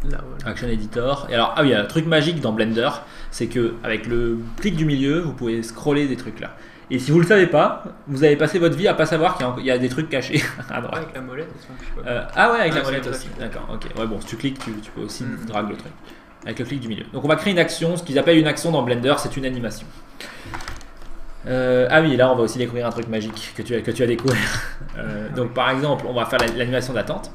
Là, voilà. Action Editor. Et alors, ah oui, il y a un truc magique dans Blender, c'est que avec le clic du milieu, vous pouvez scroller des trucs là. Et si vous le savez pas, vous avez passé votre vie à pas savoir qu'il y a des trucs cachés à droite. Avec la molette, je sais pas. Ah ouais, avec la c'est molette ça, aussi. c'est ça. D'accord, ok. Ouais, bon, si tu cliques, tu peux aussi drag le truc. Avec le clic du milieu. Donc on va créer une action, ce qu'ils appellent une action dans Blender, c'est une animation. Ah oui, là on va aussi découvrir un truc magique que tu as découvert. Donc par exemple, on va faire l'animation d'attente.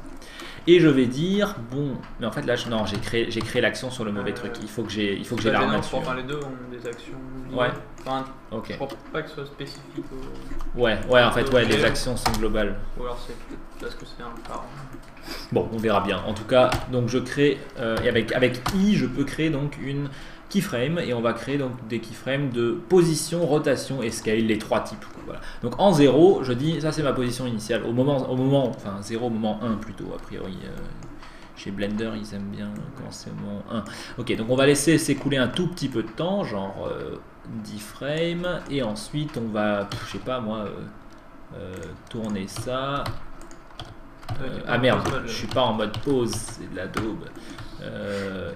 Et je vais dire, bon, mais en fait là, non, j'ai créé l'action sur le mauvais truc. Il faut que j'ai l'armature. Enfin, les deux ont des actions. Ouais. Enfin, Ok. je crois pas que ce soit spécifique au. Ouais, en fait, ouais, les actions sont globales. Ou alors c'est peut-être parce que c'est un par. Bon, on verra bien. En tout cas, donc je crée, et avec I, je peux créer donc une keyframe, et on va créer donc des keyframes de position, rotation et scale, les trois types. Voilà. Donc en 0, je dis, ça c'est ma position initiale. Au moment, enfin 0 au moment 1 plutôt, a priori. Chez Blender, ils aiment bien commencer au moment 1. Ok, donc on va laisser s'écouler un tout petit peu de temps, genre 10 frames, et ensuite on va, je sais pas moi, tourner ça. Ah merde, je suis pas en mode pause, c'est de la daube.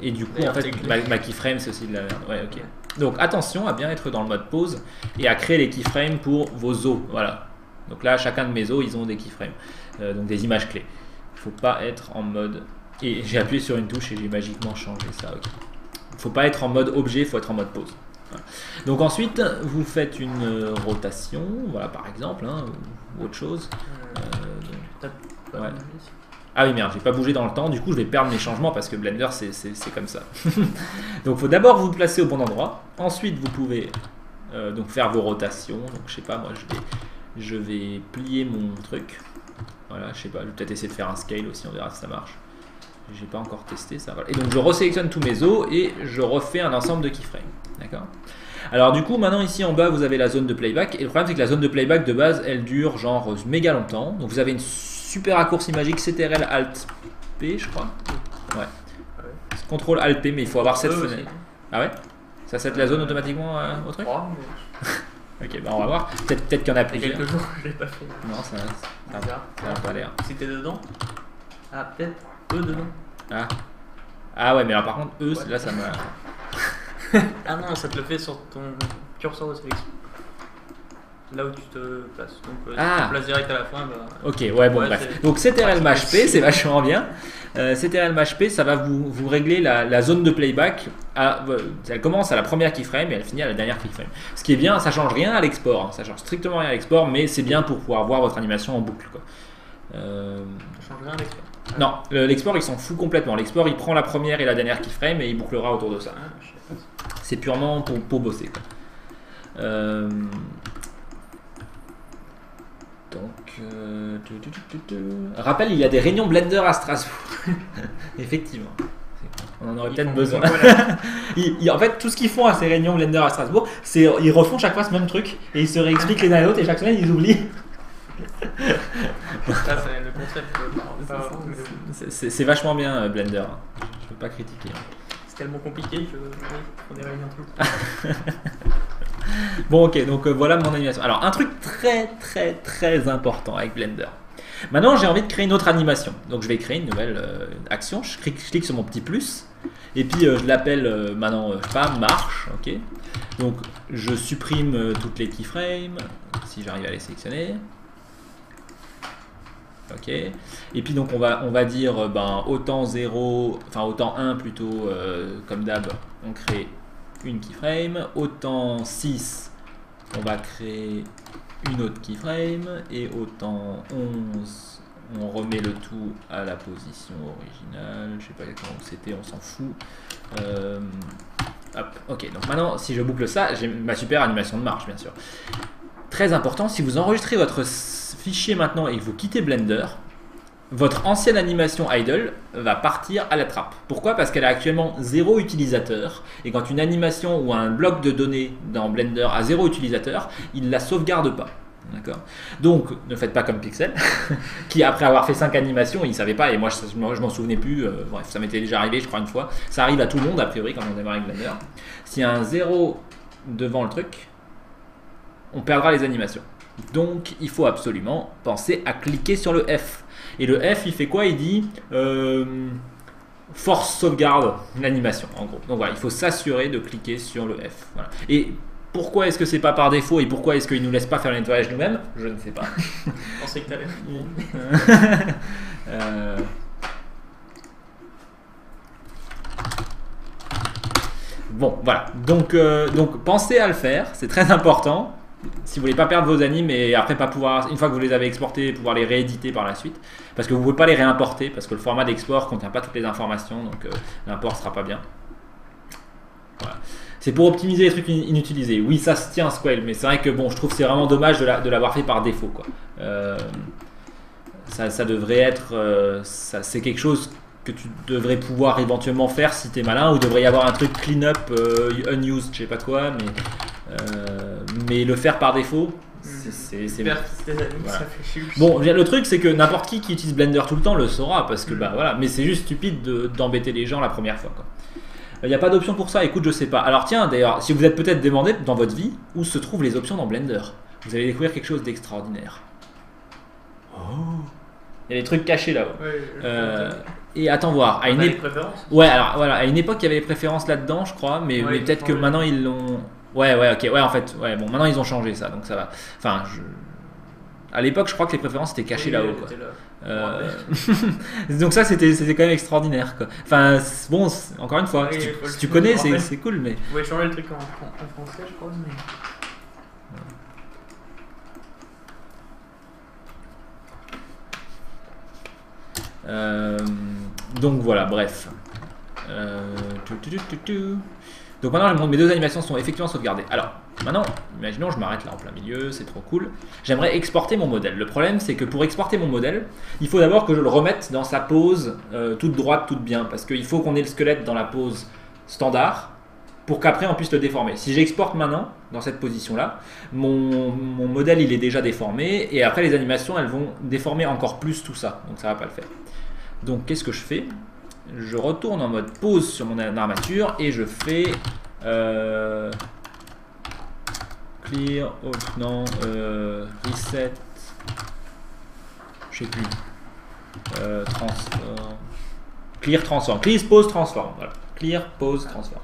Et du coup, en fait, ma keyframe c'est aussi de la merde. Ouais, ok. Donc attention à bien être dans le mode pause et à créer les keyframes pour vos os. Voilà. Donc là, chacun de mes os, ils ont des keyframes, donc des images clés. Il faut pas être en mode. Et j'ai appuyé sur une touche et j'ai magiquement changé ça. Ok. Faut pas être en mode objet, il faut être en mode pause. Voilà. Donc ensuite, vous faites une rotation, voilà par exemple, hein, ou autre chose. Ouais. Ah oui merde, j'ai pas bougé dans le temps, du coup je vais perdre mes changements parce que Blender c'est comme ça. Donc il faut d'abord vous placer au bon endroit, ensuite vous pouvez donc faire vos rotations, donc je sais pas moi je vais plier mon truc, voilà je sais pas, je vais peut-être essayer de faire un scale aussi, on verra si ça marche. J'ai pas encore testé ça, voilà. Et donc je resélectionne tous mes os et je refais un ensemble de keyframes, d'accord. Alors du coup maintenant ici en bas vous avez la zone de playback, et le problème c'est que la zone de playback de base elle dure genre méga longtemps, donc vous avez une super raccourci magique CTRL Alt P je crois. Ouais. CTRL Alt P, mais il faut avoir cette fenêtre. Ah ouais? Ça set la zone automatiquement au truc? Ok, bah on va voir. Peut-être qu'il y en a Il y a plusieurs. quelques jours, je l'ai pas fait. Non, ça n'a pas l'air. Si t'es dedans? Ah, peut-être eux dedans. Ah ouais, mais alors par contre, eux, Ouais. là ça m'a. Ah non, ça te le fait sur ton curseur de sélection. Là où tu te places. Donc si tu te places direct à la fin, bah. Ok, ouais, bon, Ouais, bref. c'est- Donc CTRL Mash P, c'est vachement bien. CTRL Mash P, ça va vous régler la zone de playback. Elle commence à la première keyframe et elle finit à la dernière keyframe. Ce qui est bien, ça change rien à l'export. Hein, ça change strictement rien à l'export, mais c'est bien pour pouvoir voir votre animation en boucle, quoi. Ça change rien l'export. Non, l'export il s'en fout complètement. L'export il prend la première et la dernière keyframe et il bouclera autour de ça. Ah, je sais pas. C'est purement pour bosser, quoi. Rappel, il y a des réunions Blender à Strasbourg. Effectivement. On en aurait peut-être besoin. En fait, tout ce qu'ils font à ces réunions Blender à Strasbourg, c'est ils refont chaque fois ce même truc et ils se réexpliquent les uns les autres et chaque semaine ils oublient. Ça, c'est le concept. C'est vachement bien Blender. Je peux pas critiquer. C'était tellement compliqué que oui, on est réunis tout le temps. Bon, ok, donc voilà mon animation. Alors, un truc très important avec Blender. Maintenant, j'ai envie de créer une autre animation. Donc, je vais créer une nouvelle action. Je clique sur mon petit plus. Et puis, je l'appelle maintenant, je sais pas, marche. Ok. Donc, je supprime toutes les keyframes. Si j'arrive à les sélectionner. Ok. Et puis, donc, on va dire autant 0, enfin, autant 1 plutôt, comme d'hab, on crée une keyframe. Autant 6, on va créer une autre keyframe, et autant 11, on remet le tout à la position originale. Je sais pas exactement où c'était, on s'en fout. Hop, ok, donc maintenant si je boucle ça, j'ai ma super animation de marche bien sûr. Très important, si vous enregistrez votre fichier maintenant et que vous quittez Blender, votre ancienne animation idle va partir à la trappe. Pourquoi? Parce qu'elle a actuellement 0 utilisateur, et quand une animation ou un bloc de données dans Blender a 0 utilisateur, il ne la sauvegarde pas. D'accord. Donc ne faites pas comme Pixel, qui après avoir fait 5 animations, il ne savait pas, et moi je m'en souvenais plus, bref, ça m'était déjà arrivé je crois une fois, ça arrive à tout le monde a priori quand on démarre avec Blender. S'il y a un 0 devant le truc, on perdra les animations. Donc il faut absolument penser à cliquer sur le F. Et le F, il fait quoi? Il dit force sauvegarde l'animation, en gros. Donc voilà, il faut s'assurer de cliquer sur le F. Voilà. Et pourquoi est-ce que c'est pas par défaut et pourquoi est-ce qu'il nous laisse pas faire le nettoyage nous-mêmes? Je ne sais pas. Je pensais que t'allais. Bon, voilà. Donc pensez à le faire, c'est très important. Si vous voulez pas perdre vos animes et après pas pouvoir, une fois que vous les avez exportés, pouvoir les rééditer par la suite, parce que vous ne pouvez pas les réimporter parce que le format d'export contient pas toutes les informations, donc l'import sera pas bien. Voilà. C'est pour optimiser les trucs inutilisés. Oui, ça se tient Squale, mais c'est vrai que bon, je trouve que c'est vraiment dommage de l'avoir fait par défaut, quoi. Ça devrait être, c'est quelque chose que tu devrais pouvoir éventuellement faire si tu es malin, ou il devrait y avoir un truc clean up unused, je sais pas quoi, mais le faire par défaut, c'est voilà. Ça fait chier. Bon, le truc c'est que n'importe qui utilise Blender tout le temps le saura, parce que voilà, mais c'est juste stupide d'embêter les gens la première fois, quoi. Il n'y a pas d'option pour ça, écoute, je sais pas. Alors tiens, d'ailleurs, si vous êtes peut-être demandé dans votre vie où se trouvent les options dans Blender, vous allez découvrir quelque chose d'extraordinaire. Oh, il y a des trucs cachés là-haut. Ouais, et attends voir. les préférences. Ouais, alors voilà, à une époque il y avait les préférences là-dedans, je crois, mais peut-être que maintenant ils l'ont. Ouais, ok, ouais, en fait, ouais, bon, maintenant ils ont changé ça, donc ça va. Enfin, à l'époque, je crois que les préférences étaient cachées là-haut, quoi. Donc ça, c'était quand même extraordinaire, quoi. Enfin, bon, encore une fois, si tu connais, c'est cool, mais. Vous pouvez changer le truc en français, je crois, mais. Donc voilà, bref. Donc maintenant, mes deux animations sont effectivement sauvegardées. Alors, maintenant, imaginons, je m'arrête là en plein milieu, c'est trop cool. J'aimerais exporter mon modèle. Le problème, c'est que pour exporter mon modèle, il faut d'abord que je le remette dans sa pose toute droite, toute bien. Parce qu'il faut qu'on ait le squelette dans la pose standard pour qu'après on puisse le déformer. Si j'exporte maintenant, dans cette position-là, mon modèle, il est déjà déformé. Et après, les animations, elles vont déformer encore plus tout ça. Donc ça ne va pas le faire. Donc, qu'est-ce que je fais ? Je retourne en mode pause sur mon armature et je fais clear, non, reset, je sais plus, transform, clear, transform, clear, pause, transform, voilà, clear, pause, transform.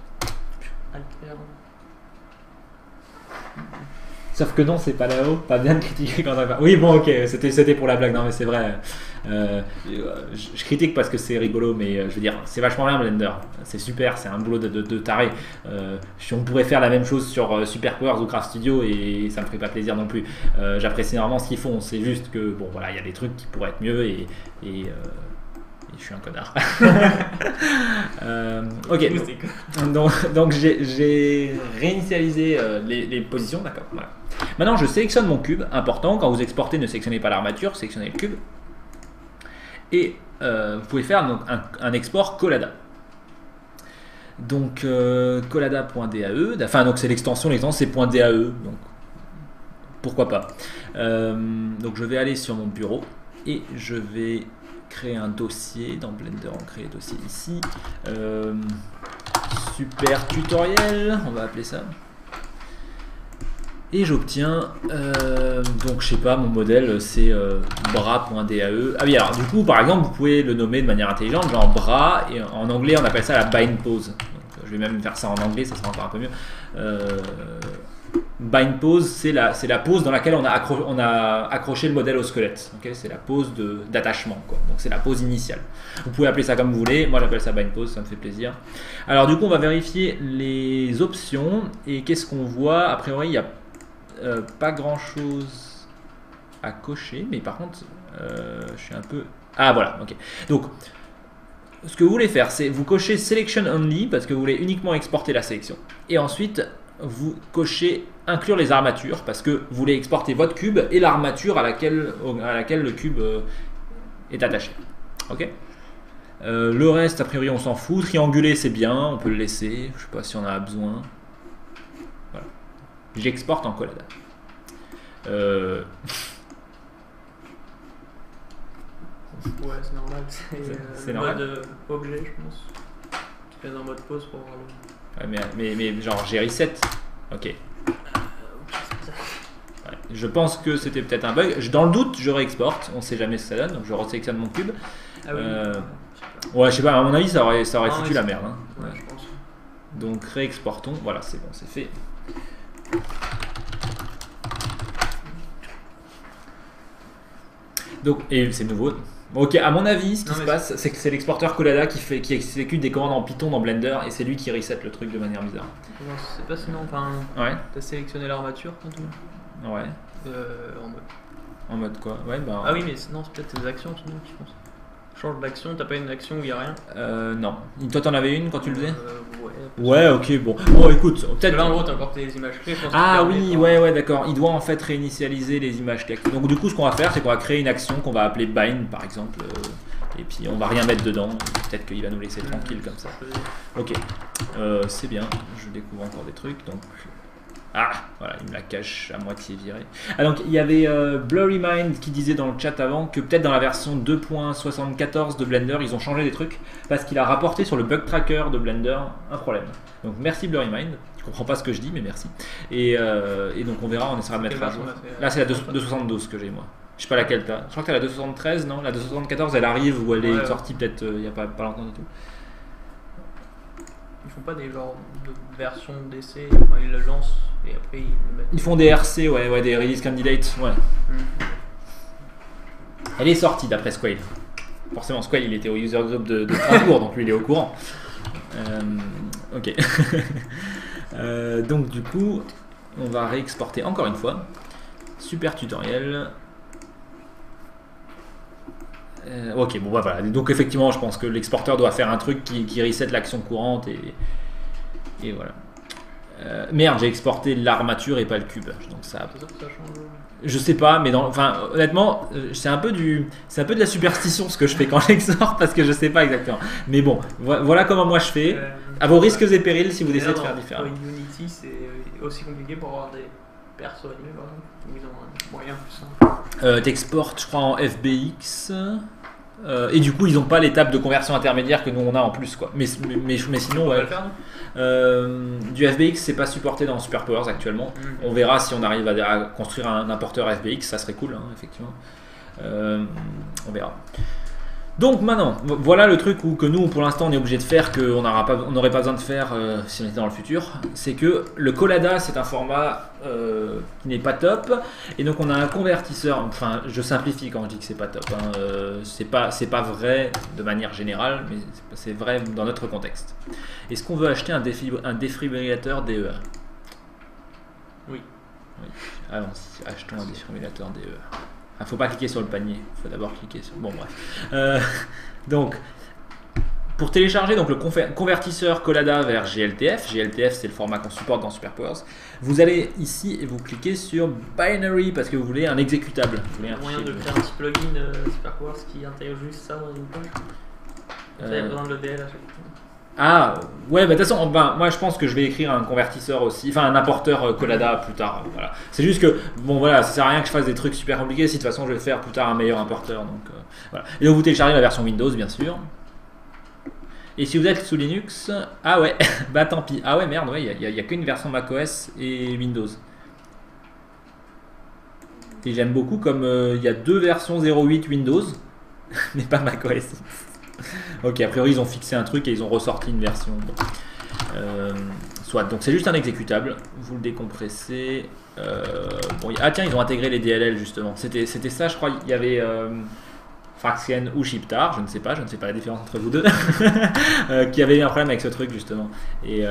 Sauf que non, c'est pas là-haut, pas bien de critiquer quand on va. Oui, bon, ok, c'était pour la blague, non mais c'est vrai. Je critique parce que c'est rigolo, mais je veux dire, c'est vachement bien Blender, c'est super, c'est un boulot de taré. On pourrait faire la même chose sur Superpowers ou Craft Studio et ça me ferait pas plaisir non plus. J'apprécie vraiment ce qu'ils font, c'est juste que bon voilà, il y a des trucs qui pourraient être mieux et je suis un connard. Ok, donc j'ai réinitialisé les positions, d'accord. Voilà. Maintenant, je sélectionne mon cube. Important, quand vous exportez, ne sélectionnez pas l'armature, sélectionnez le cube. Et vous pouvez faire donc, un export Collada. Donc collada.dae, enfin donc c'est l'extension c'est .dae, donc pourquoi pas. Donc je vais aller sur mon bureau et je vais créer un dossier dans Blender, on crée le dossier ici, super tutoriel, on va appeler ça. Et j'obtiens, donc je sais pas, mon modèle c'est bras.dae. Ah oui, alors du coup, par exemple, vous pouvez le nommer de manière intelligente, genre bras, et en anglais on appelle ça la bind pose. Donc, je vais même faire ça en anglais, ça sera encore un peu mieux. Bind pose, c'est la pose dans laquelle on a accroché le modèle au squelette. Okay, c'est la pose d'attachement, quoi. Donc c'est la pose initiale. Vous pouvez appeler ça comme vous voulez. Moi j'appelle ça bind pose, ça me fait plaisir. Alors du coup on va vérifier les options et qu'est-ce qu'on voit. A priori il y a pas grand chose à cocher, mais par contre je suis un peu... Ah voilà, ok. Donc ce que vous voulez faire, c'est vous cochez Selection Only parce que vous voulez uniquement exporter la sélection. Et ensuite vous cochez inclure les armatures parce que vous voulez exporter votre cube et l'armature à laquelle le cube est attaché. Ok. Le reste, a priori, on s'en fout. Triangulé, c'est bien, on peut le laisser. Je sais pas si on en a besoin. Voilà. J'exporte en Collada. Ouais, c'est normal. C'est le mode objet, je pense. Tu fais dans mode pause pour voir le. Ouais, mais genre, j'ai reset. Ok. Ouais, je pense que c'était peut-être un bug. Dans le doute, je réexporte. On sait jamais ce que ça donne. Donc, je resélectionne mon cube. Ah oui. Ouais, je sais pas, à mon avis, ça aurait foutu la merde. Hein. Ouais, je pense. Donc, réexportons. Voilà, c'est bon, c'est fait. Donc, et c'est nouveau. Ok, à mon avis, ce qui se passe, c'est que c'est l'exporteur Collada qui exécute des commandes en Python dans Blender et c'est lui qui reset le truc de manière bizarre. Non, c'est pas sinon, enfin. Ouais. T'as sélectionné l'armature quand tout. Ouais. En mode. En mode quoi? Ouais, bah. Ah oui, mais non, c'est peut-être tes actions, sinon, je pense. Change d'action, t'as pas une action où il y a rien? Non. Toi, t'en avais une quand tu le faisais? Ouais. Ouais, ok, bon. Bon, écoute, peut-être. Là, en gros, t'as encore tes images clés. Ah oui, ouais, d'accord. Il doit en fait réinitialiser les images clés. Donc, du coup, ce qu'on va faire, c'est qu'on va créer une action qu'on va appeler bind, par exemple. Et puis, on va rien mettre dedans. Peut-être qu'il va nous laisser tranquille comme ça. Ok. C'est bien. Je découvre encore des trucs. Donc. Ah, voilà, il me la cache à moitié virée. Ah, donc il y avait Blurry Mind qui disait dans le chat avant que peut-être dans la version 2.74 de Blender, ils ont changé des trucs parce qu'il a rapporté sur le bug tracker de Blender un problème. Donc merci Blurry Mind. Je comprends pas ce que je dis, mais merci. Et donc on verra, on essaiera de mettre à jour. Là, c'est la 2.72 que j'ai moi. Je sais pas laquelle t'as. Je crois que t'as la 2.73, non? La 2.74, elle arrive ou elle est sortie peut-être il y a pas longtemps du tout. Ils font pas des genres de versions d'essai, enfin, ils le lancent et après ils le mettent. Ils font des RC, ouais, des release candidates, ouais. Elle est sortie d'après Squale. Forcément, Squale il était au user group de Strasbourg, donc lui il est au courant. Ok. Donc du coup, on va réexporter encore une fois. Super tutoriel. Ok, bon bah voilà. Donc effectivement, je pense que l'exporteur doit faire un truc qui reset l'action courante et voilà. Merde, j'ai exporté l'armature et pas le cube. Donc ça. C'est sûr que ça change. Je sais pas, mais honnêtement, c'est un peu de la superstition ce que je fais quand j'exporte parce que je sais pas exactement. Mais bon, voilà comment moi je fais. À vos risques et périls si vous décidez de faire différemment. Unity, c'est aussi compliqué pour avoir des persos animés par exemple. Ils ont un moyen plus simple. T'exportes, je crois, en FBX. Et du coup, ils n'ont pas l'étape de conversion intermédiaire que nous on a en plus, quoi. Mais sinon, ouais. Du FBX, c'est pas supporté dans SuperPowers actuellement. On verra si on arrive à construire un importeur FBX, ça serait cool, hein, effectivement. On verra. Donc maintenant, voilà le truc que nous, pour l'instant, on est obligé de faire, qu'on n'aurait pas besoin de faire si on était dans le futur. C'est que le Collada, c'est un format qui n'est pas top. Et donc on a un convertisseur, enfin je simplifie quand je dis que c'est pas top. Hein, c'est pas vrai de manière générale, mais c'est vrai dans notre contexte. Est-ce qu'on veut acheter un défibrillateur DEA? Oui. Allons-y, achetons un défibrillateur DEA. Il ne faut pas cliquer sur le panier, il faut d'abord cliquer sur... Bon bref. Donc, pour télécharger donc, le convertisseur Collada vers GLTF, GLTF c'est le format qu'on supporte dans SuperPowers, vous allez ici et vous cliquez sur Binary parce que vous voulez un exécutable. Vous voulez un moyen de faire un petit plugin SuperPowers qui intègre juste ça dans une page. Vous avez besoin de l'EDL à chaque fois. Ah, ouais, bah de toute façon, moi je pense que je vais écrire un convertisseur aussi, enfin un importeur Collada plus tard. Voilà. C'est juste que, bon voilà, ça sert à rien que je fasse des trucs super compliqués si de toute façon je vais faire plus tard un meilleur importeur. Donc, voilà. Et donc vous téléchargez la version Windows, bien sûr. Et si vous êtes sous Linux, ah ouais, bah tant pis. Ah ouais, merde, ouais, il y a qu'une version macOS et Windows. Et j'aime beaucoup comme il y a 2 versions 0.8 Windows, mais pas macOS. Ok, a priori ils ont fixé un truc et ils ont ressorti une version. Bon. Soit, donc c'est juste un exécutable, vous le décompressez. Bon, ah tiens, ils ont intégré les DLL justement. C'était ça, je crois. Il y avait Fraxien ou Chiptar, je ne sais pas la différence entre vous deux, qui avait eu un problème avec ce truc justement. Et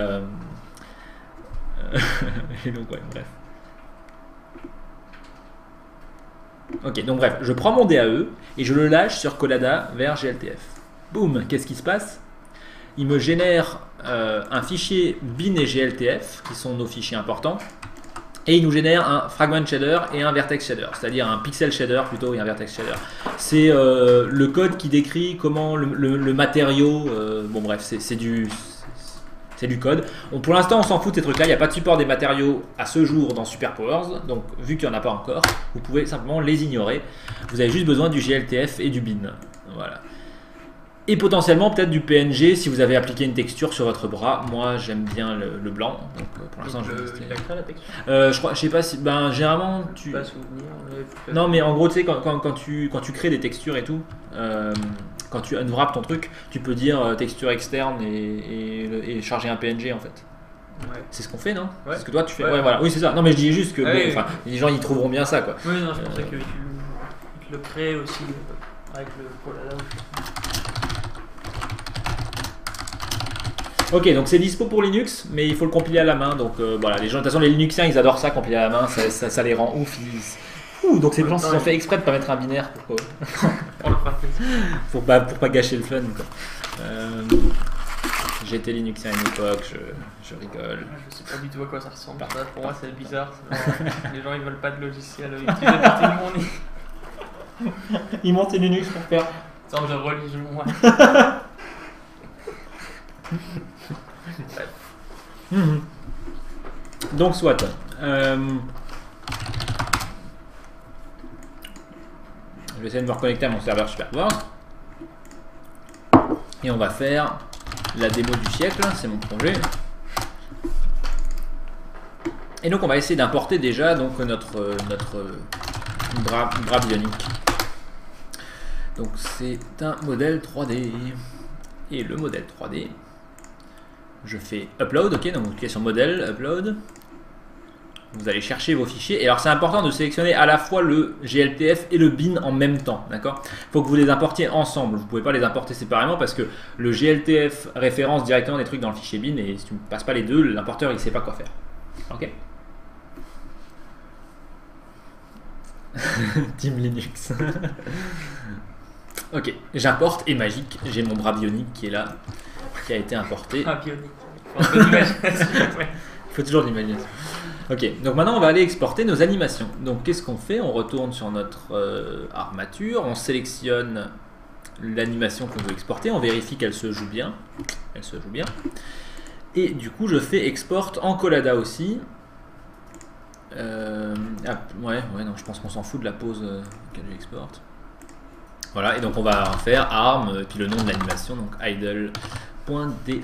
donc ouais, bref. Ok, donc bref, je prends mon DAE et je le lâche sur Collada vers GLTF. Boum, qu'est-ce qui se passe? Il me génère un fichier bin et GLTF, qui sont nos fichiers importants, et il nous génère un fragment shader et un vertex shader, c'est-à-dire un pixel shader plutôt et un vertex shader. C'est le code qui décrit comment le matériau, bon bref, c'est du code. Pour l'instant, on s'en fout de ces trucs-là. Il n'y a pas de support des matériaux à ce jour dans SuperPowers. Donc, vu qu'il n'y en a pas encore, vous pouvez simplement les ignorer. Vous avez juste besoin du GLTF et du bin. Voilà. Et potentiellement, peut-être du PNG si vous avez appliqué une texture sur votre bras. Moi, j'aime bien le blanc. Donc, pour l'instant, je vais rester. Il a créé la texture. Je sais pas si. Ben, généralement, tu. Pas souvenir. Non, mais en gros, tu sais, quand tu crées des textures et tout. Quand tu unwrap ton truc, tu peux dire texture externe et charger un PNG en fait. Ouais. C'est ce qu'on fait, non? Ouais. C'est ce que toi tu fais. Ouais. Ouais, voilà. Oui, c'est ça. Non, mais je dis juste que Ouais, bon, les gens ils trouveront bien ça quoi. Oui, non, je pensais que tu le crées aussi avec le Collada. Ok, donc c'est dispo pour Linux, mais il faut le compiler à la main. Donc voilà, les gens, de toute façon, les Linuxiens ils adorent ça, compiler à la main, ça les rend ouf. Donc ces gens se sont fait exprès de pas mettre un binaire pour pas gâcher le fun quoi. J'étais Linuxien à une époque, je rigole. Je sais pas du tout à quoi ça ressemble. Ça, pour moi c'est bizarre. Les gens ils veulent pas de logiciel utiliser partie du monde. Ils montent Linux pour faire Sorte de religion. Donc soit. Je vais essayer de me reconnecter à mon serveur SuperPowers. Et on va faire la démo du siècle, c'est mon projet. Et donc on va essayer d'importer déjà donc, notre bras bionique. Donc c'est un modèle 3D. Et le modèle 3D, je fais upload, ok, donc vous cliquez sur modèle, upload. Vous allez chercher vos fichiers. Et alors c'est important de sélectionner à la fois le GLTF et le bin en même temps. D'accord ? Il faut que vous les importiez ensemble. Vous ne pouvez pas les importer séparément parce que le GLTF référence directement des trucs dans le fichier bin et si tu ne passes pas les deux, l'importeur il ne sait pas quoi faire. Ok ? Team Linux. Ok, j'importe et magique. J'ai mon bras bionique qui est là, qui a été importé. Ah, bionique. Il faut toujours de l'imagination. Ok, donc maintenant on va aller exporter nos animations. Donc qu'est-ce qu'on fait? On retourne sur notre armature, on sélectionne l'animation qu'on veut exporter, on vérifie qu'elle se joue bien. Elle se joue bien. Et du coup je fais export en Collada aussi. Ouais, non, je pense qu'on s'en fout de la pause qu'elle exporte. Voilà, et donc on va faire arm, puis le nom de l'animation, donc idle.dae,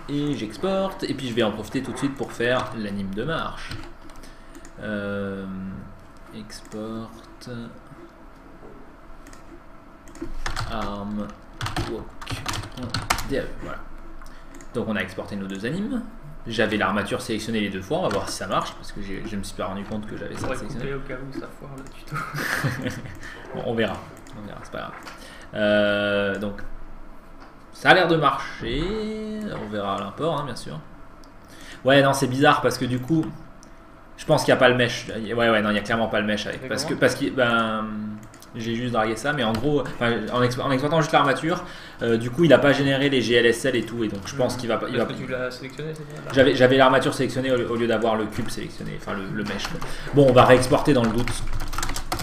et j'exporte, et puis je vais en profiter tout de suite pour faire l'anime de marche. Export arm walk.dae, voilà. Donc on a exporté nos deux animes. J'avais l'armature sélectionnée les deux fois, on va voir si ça marche, parce que je me suis pas rendu compte que j'avais ça sélectionné. au cas où ça foire le tuto. Bon, on verra, c'est pas grave. Donc, ça a l'air de marcher, on verra à l'import, hein, bien sûr. Ouais, non, c'est bizarre, parce que du coup, je pense qu'il n'y a pas le mesh. Ouais, non, il n'y a clairement pas le mesh avec. Parce que j'ai juste dragué ça, mais en gros, en exploitant juste l'armature, du coup, il n'a pas généré les GLSL et tout, et donc je pense qu'il va pas. Parce que tu l'as sélectionné, c'est bien. J'avais l'armature sélectionnée au lieu d'avoir le cube sélectionné, enfin le mesh. Quoi. Bon, on va réexporter dans le doute.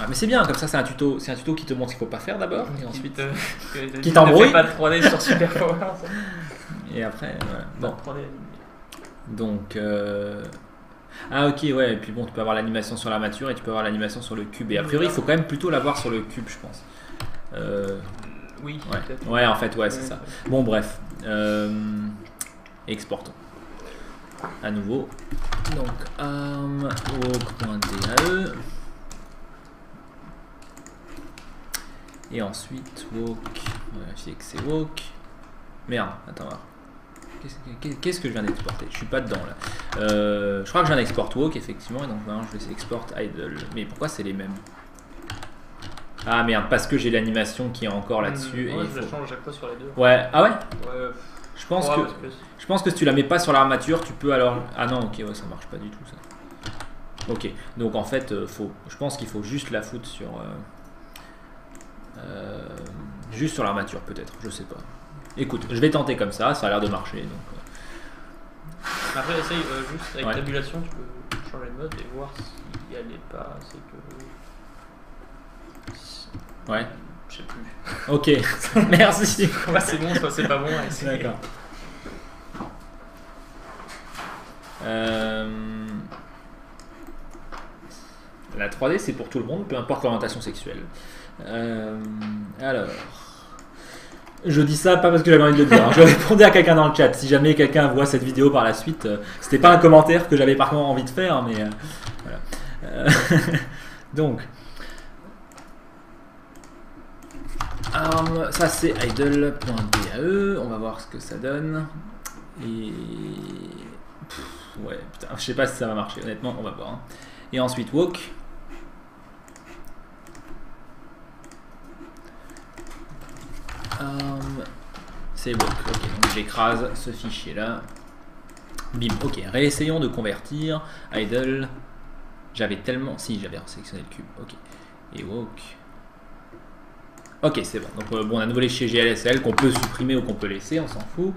Ouais, mais c'est bien, comme ça, c'est un tuto qui te montre ce qu'il faut pas faire d'abord, et ensuite qui t'embrouille. Pas de 3D sur SuperPowers. Et après, voilà. Bon. 3D. Donc. Ah ok, ouais, et puis bon, tu peux avoir l'animation sur l'armature et tu peux avoir l'animation sur le cube. Et a priori, il faut quand même plutôt l'avoir sur le cube, je pense. Oui, Ouais, peut-être. ouais en fait, ouais, c'est ça. Bon, bref. Exportons. À nouveau. Donc, walk.dae. Et ensuite, walk. On va vérifier que c'est walk. Merde, attends, voir. Qu'est-ce que je viens d'exporter? Je suis pas dedans là. Je crois que je viens d'export walk, effectivement. Et donc maintenant, je vais export idle. Mais pourquoi c'est les mêmes? Ah merde, parce que j'ai l'animation qui est encore là-dessus. Moi, et je la change à chaque fois sur les deux. Ouais, ah ouais? Ouais, Je pense ouais, que. parce que Je pense que si tu la mets pas sur l'armature, tu peux alors. Ah non, ok, ouais, ça marche pas du tout ça. Ok, donc en fait, je pense qu'il faut juste la foutre sur. Juste sur l'armature, peut-être, je sais pas. Écoute, je vais tenter comme ça a l'air de marcher. Donc, après, essaye juste avec Ouais. tabulation, tu peux changer de mode et voir si elle est pas. C'est que. Ouais. Je sais plus. Ok, merci. Soit c'est bon, soit c'est pas bon. Et c'est- D'accord. La 3D, c'est pour tout le monde, peu importe l'orientation sexuelle. Alors, je dis ça pas parce que j'avais envie de le dire. Je répondais à quelqu'un dans le chat. Si jamais quelqu'un voit cette vidéo par la suite, c'était pas un commentaire que j'avais par contre envie de faire, mais voilà. Donc, ça c'est idle.dae. On va voir ce que ça donne. Et ouais, putain, je sais pas si ça va marcher. Honnêtement, on va voir. Hein. Et ensuite walk. C'est walk. Ok, donc j'écrase ce fichier là. Bim. Ok, réessayons de convertir. Idle. J'avais tellement. Si, j'avais sélectionné le cube. Ok. Et walk. Ok, c'est bon. Donc, bon, on a nouveau les fichiers GLSL qu'on peut supprimer ou qu'on peut laisser, on s'en fout.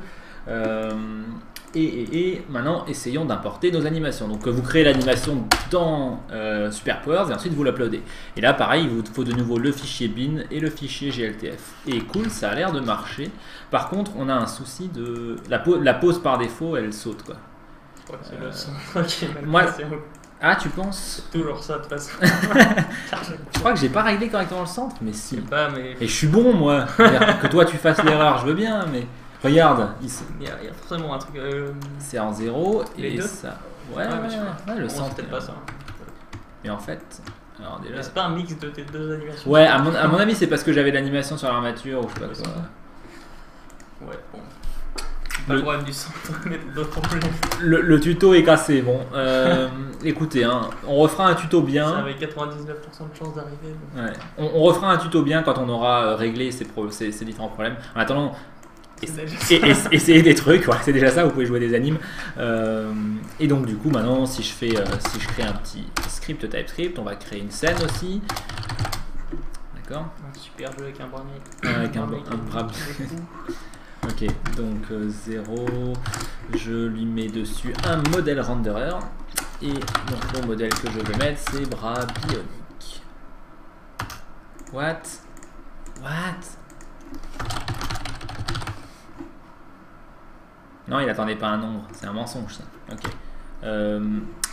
Et maintenant, essayons d'importer nos animations. Donc, vous créez l'animation dans SuperPowers et ensuite vous l'uploadez. Et là, pareil, il vous faut de nouveau le fichier bin et le fichier GLTF. Et cool, ça a l'air de marcher. Par contre, on a un souci de. La pause par défaut, elle saute quoi. Je crois que c'est le son. Ok, moi- c'est Ah, tu penses? toujours ça de toute façon. Je crois que j'ai pas réglé correctement le centre, mais si. Je sais pas, mais Et je suis bon, moi. C'est-à-dire que toi, tu fasses l'erreur, je veux bien, mais. Regarde, il y a forcément un truc. c'est en 0 Les et deux ça. Ouais, mais je- ouais, le bon, centre. c'est peut-être pas ça. Mais en fait, alors déjà. Mais c'est pas un mix de tes deux animations. Ouais, à mon avis, c'est parce que j'avais l'animation sur l'armature ou je sais pas Ouais, quoi. c'est ça. Ouais, bon. Pas le problème du centre, mais d'autres problèmes. Le tuto est cassé. Bon, écoutez, hein, on refera un tuto Ça bien. avait 99% de chance d'arriver. donc. Ouais. On refera un tuto bien quand on aura réglé ces différents problèmes. En attendant, C'est déjà ça. essayez des trucs, voilà, c'est déjà ça, vous pouvez jouer des animes. Et donc du coup maintenant si je crée un petit script TypeScript, on va créer une scène aussi. D'accord. Un super jeu avec un bras mis. Avec un bras. Ok, donc 0, je lui mets dessus un modèle renderer. Et donc le modèle que je vais mettre c'est bras bionique. What? Non, il attendait pas un nombre, c'est un mensonge ça. Ok.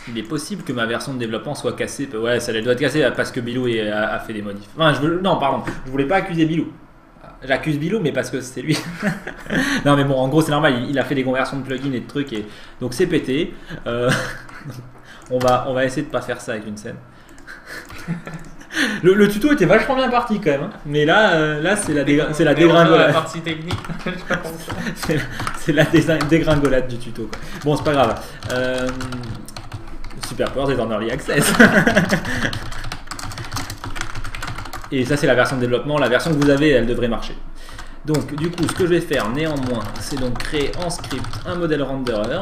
Il est possible que ma version de développement soit cassée. Ouais, ça doit être cassé parce que Bilou a fait des modifs. Enfin, non, pardon, je voulais pas accuser Bilou. J'accuse Bilou, mais parce que c'est lui. Non, mais bon, en gros, c'est normal, il a fait des conversions de plugins et de trucs, et donc c'est pété. On va essayer de pas faire ça avec une scène. Le tuto était vachement bien parti quand même, hein. Mais là c'est la dégringolade. La partie technique, je pas compris. C'est la dégringolade du tuto, quoi. Bon, c'est pas grave. SuperPowers est en early access. Et ça, c'est la version de développement. La version que vous avez, elle devrait marcher. Donc, du coup, ce que je vais faire néanmoins, c'est donc créer en script un modèle renderer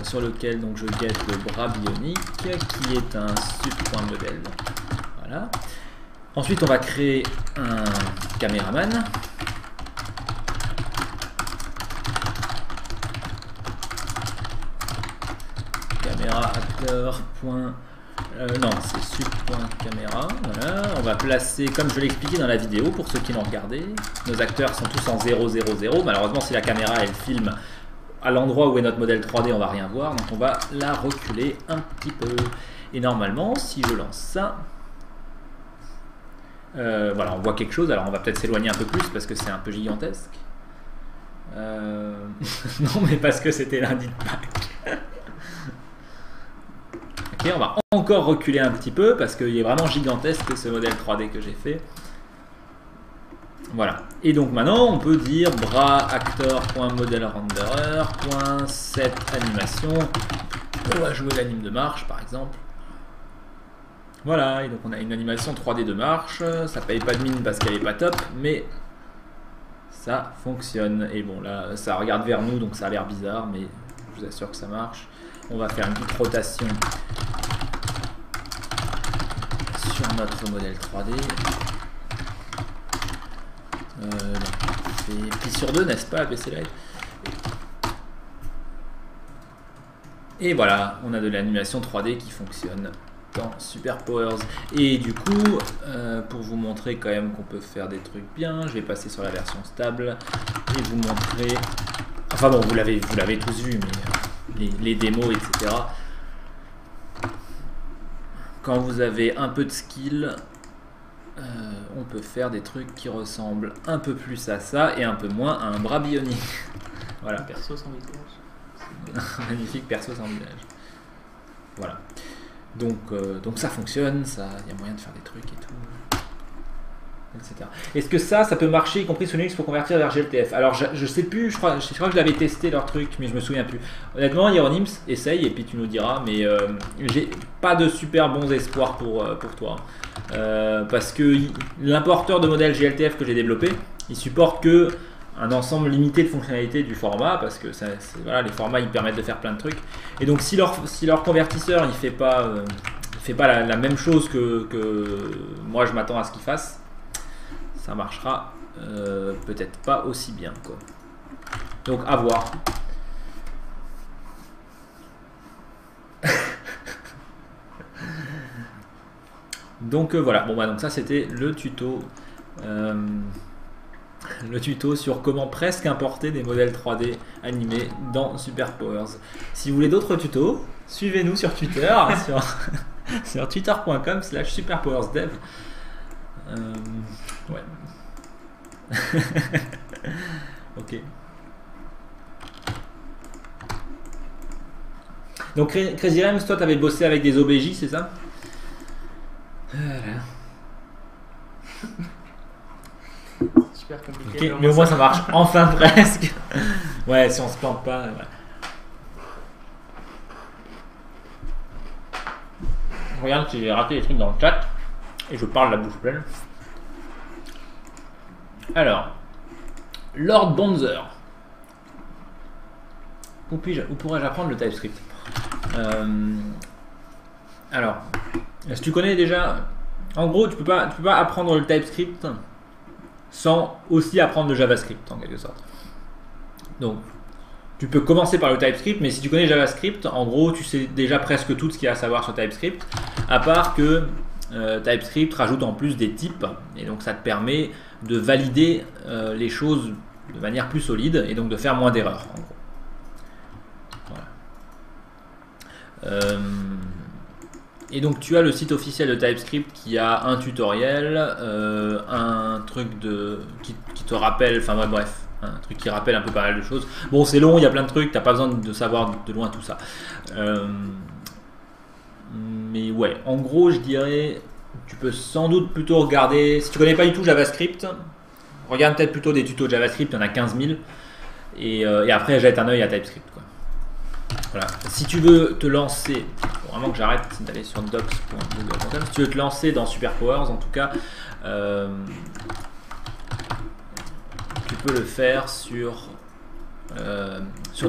sur lequel donc je get le bras bionique qui est un sub.modèle. Voilà. Ensuite, on va créer un caméraman. Caméra acteur. Non, c'est sub.caméra. Voilà. On va placer, comme je l'ai expliqué dans la vidéo, pour ceux qui l'ont regardé, nos acteurs sont tous en 0, 0, 0. Malheureusement, si la caméra elle filme à l'endroit où est notre modèle 3D, on va rien voir. Donc on va la reculer un petit peu. Et normalement, si je lance ça, Voilà, on voit quelque chose. Alors on va peut-être s'éloigner un peu plus parce que c'est un peu gigantesque. Non, mais parce que c'était lundi de Pâques. Ok, on va encore reculer un petit peu parce qu'il est vraiment gigantesque ce modèle 3D que j'ai fait. Voilà. Et donc maintenant, on peut dire bras actor.modelrenderer.set animation. On va jouer l'anime de marche par exemple. Voilà, et donc on a une animation 3D de marche. Ça paye pas de mine parce qu'elle est pas top, mais ça fonctionne. Et bon, là, ça regarde vers nous, donc ça a l'air bizarre, mais je vous assure que ça marche. On va faire une petite rotation sur notre modèle 3D. C'est pli sur 2, n'est-ce pas, PC Live? Et voilà, on a de l'animation 3D qui fonctionne dans Superpowers. Et du coup, pour vous montrer quand même qu'on peut faire des trucs bien, je vais passer sur la version stable et vous montrer... Enfin bon, vous l'avez tous vu, mais les démos, etc. Quand vous avez un peu de skill, on peut faire des trucs qui ressemblent un peu plus à ça et un peu moins à un bras bionique. Voilà. Perso sans visage. Magnifique perso sans visage. Voilà. Donc ça fonctionne, il y a moyen de faire des trucs et tout, etc. Est-ce que ça peut marcher, y compris sur Linux, pour convertir vers GLTF? Alors je sais plus, je crois que je l'avais testé leur truc, mais je me souviens plus. Honnêtement, Hieronyms, essaye et puis tu nous diras, mais j'ai pas de super bons espoirs pour toi. Parce que l'importeur de modèle GLTF que j'ai développé, il supporte que un ensemble limité de fonctionnalités du format, parce que voilà, les formats ils permettent de faire plein de trucs. Et donc si leur convertisseur il fait pas la même chose que moi je m'attends à ce qu'il fasse, ça marchera peut-être pas aussi bien, quoi. Donc à voir. Donc voilà, bon bah donc ça c'était le tuto. Le tuto sur comment presque importer des modèles 3D animés dans Superpowers. Si vous voulez d'autres tutos, suivez-nous sur Twitter, sur twitter.com/superpowersdev. Ouais. Ok. Donc Crazy Rems, toi t'avais bossé avec des OBJ, c'est ça? Voilà. Super compliqué. Okay, mais au moins ça marche enfin presque. Ouais, si on se plante pas. Ouais. Regarde, j'ai raté des trucs dans le chat et je parle la bouche pleine. Alors, Lord Bonzer. Où pourrais-je apprendre le TypeScript? Alors, si tu connais déjà, en gros, tu peux pas apprendre le TypeScript sans aussi apprendre le JavaScript en quelque sorte. Donc, tu peux commencer par le TypeScript, mais si tu connais JavaScript, en gros, tu sais déjà presque tout ce qu'il y a à savoir sur TypeScript, à part que TypeScript rajoute en plus des types, et donc ça te permet de valider les choses de manière plus solide, et donc de faire moins d'erreurs, en gros. Voilà. Et donc tu as le site officiel de TypeScript qui a un tutoriel, un truc qui te rappelle, enfin ouais, bref, un truc qui rappelle un peu pas mal de choses. Bon, c'est long, il y a plein de trucs, t'as pas besoin de savoir de loin tout ça. Mais ouais, en gros, je dirais, tu peux sans doute plutôt regarder, si tu connais pas du tout JavaScript, regarde peut-être plutôt des tutos JavaScript, il y en a 15 000, et après jette un œil à TypeScript, quoi. Voilà. Si tu veux te lancer, faut vraiment que j'arrête d'aller sur docs.google.com, si tu veux te lancer dans Superpowers, en tout cas, tu peux le faire sur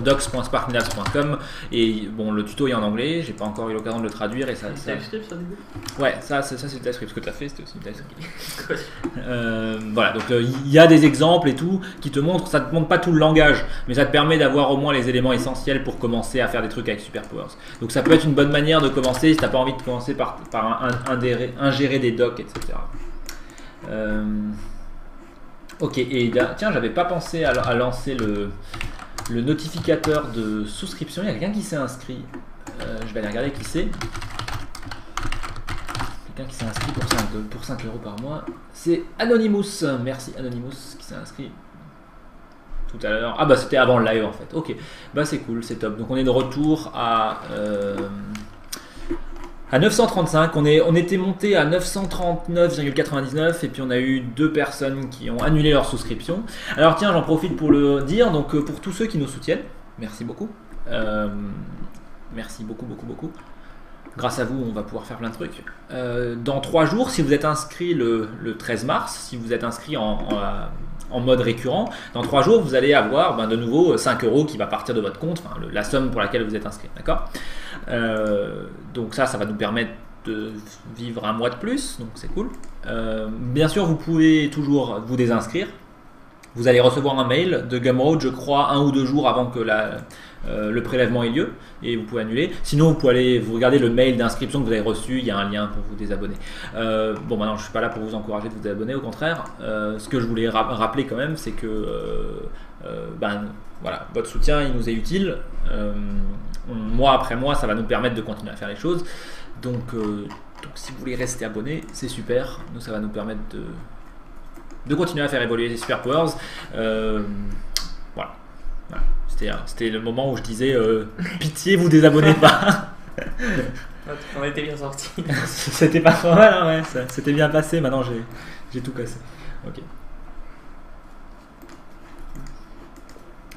docs.sparknaves.com, et bon, le tuto est en anglais, j'ai pas encore eu l'occasion de le traduire, et ça TypeScript ça début. Ouais, ça c'est le TypeScript. Ce que tu as fait, c'était aussi le TypeScript. Voilà, donc il y a des exemples et tout qui te montrent, ça te montre pas tout le langage, mais ça te permet d'avoir au moins les éléments essentiels pour commencer à faire des trucs avec Superpowers. Donc ça peut être une bonne manière de commencer si t'as pas envie de commencer par ingérer des docs, etc. Ok, et là, tiens, j'avais pas pensé à lancer le notificateur de souscription. Il y a quelqu'un qui s'est inscrit. Je vais aller regarder qui c'est. quelqu'un qui s'est inscrit pour 5 euros par mois. C'est Anonymous. Merci Anonymous qui s'est inscrit tout à l'heure. Ah bah c'était avant le live en fait. Ok, bah c'est cool, c'est top. Donc on est de retour à 935. On était monté à 939,99 et puis on a eu 2 personnes qui ont annulé leur souscription. Alors tiens, j'en profite pour le dire. Donc pour tous ceux qui nous soutiennent, merci beaucoup. Merci beaucoup. Grâce à vous, on va pouvoir faire plein de trucs. Dans 3 jours, si vous êtes inscrit le 13 mars, si vous êtes inscrit en mode récurrent, dans 3 jours, vous allez avoir de nouveau 5 euros qui va partir de votre compte, enfin, la somme pour laquelle vous êtes inscrit. D'accord. Donc ça va nous permettre de vivre un mois de plus, donc c'est cool. Bien sûr, vous pouvez toujours vous désinscrire. Vous allez recevoir un mail de Gumroad, je crois, 1 ou 2 jours avant que le prélèvement ait lieu, et vous pouvez annuler. Sinon, vous pouvez aller vous regarder le mail d'inscription que vous avez reçu, il y a un lien pour vous désabonner. Bon, maintenant, je ne suis pas là pour vous encourager de vous désabonner, au contraire. Ce que je voulais rappeler quand même, c'est que voilà, votre soutien, il nous est utile. Mois après mois, ça va nous permettre de continuer à faire les choses. Donc si vous voulez rester abonné, c'est super. Nous, ça va nous permettre de continuer à faire évoluer les Super Powers. Voilà. C'était le moment où je disais pitié, vous désabonnez pas. On a été bien sorti. C'était pas mal, hein, ouais, c'était bien passé. Maintenant, j'ai tout cassé. Ok.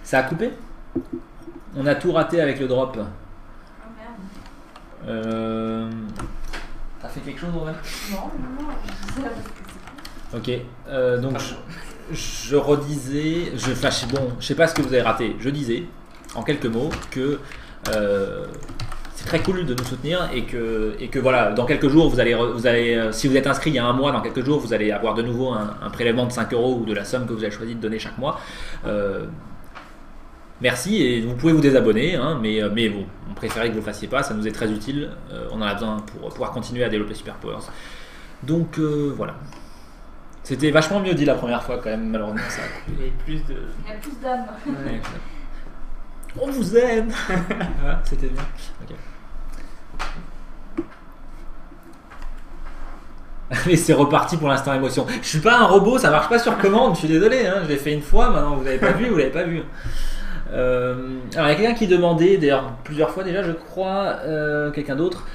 Ça a coupé? On a tout raté avec le drop. Oh merde. T'as fait quelque chose, Aurélien? Non, je sais pas. Ok, donc je redisais, je sais pas ce que vous avez raté, je disais en quelques mots que c'est très cool de nous soutenir et que voilà, dans quelques jours vous allez si vous êtes inscrit il y a un mois, dans quelques jours vous allez avoir de nouveau un prélèvement de 5 euros ou de la somme que vous avez choisi de donner chaque mois. Merci, et vous pouvez vous désabonner, hein, mais bon, on préférait que vous le fassiez pas, ça nous est très utile, on en a besoin pour pouvoir continuer à développer Super Powers. Donc voilà. C'était vachement mieux dit la première fois quand même, malheureusement ça. Il y a plus de... Il y a plus d'âme. Ouais. On vous aime. Voilà, c'était bien. Okay. Et c'est reparti pour l'instant émotion. Je suis pas un robot, ça marche pas sur commande, je suis désolé, hein, je l'ai fait une fois, maintenant vous l'avez pas vu, vous l'avez pas vu. Alors il y a quelqu'un qui demandait, d'ailleurs plusieurs fois déjà je crois, quelqu'un d'autre,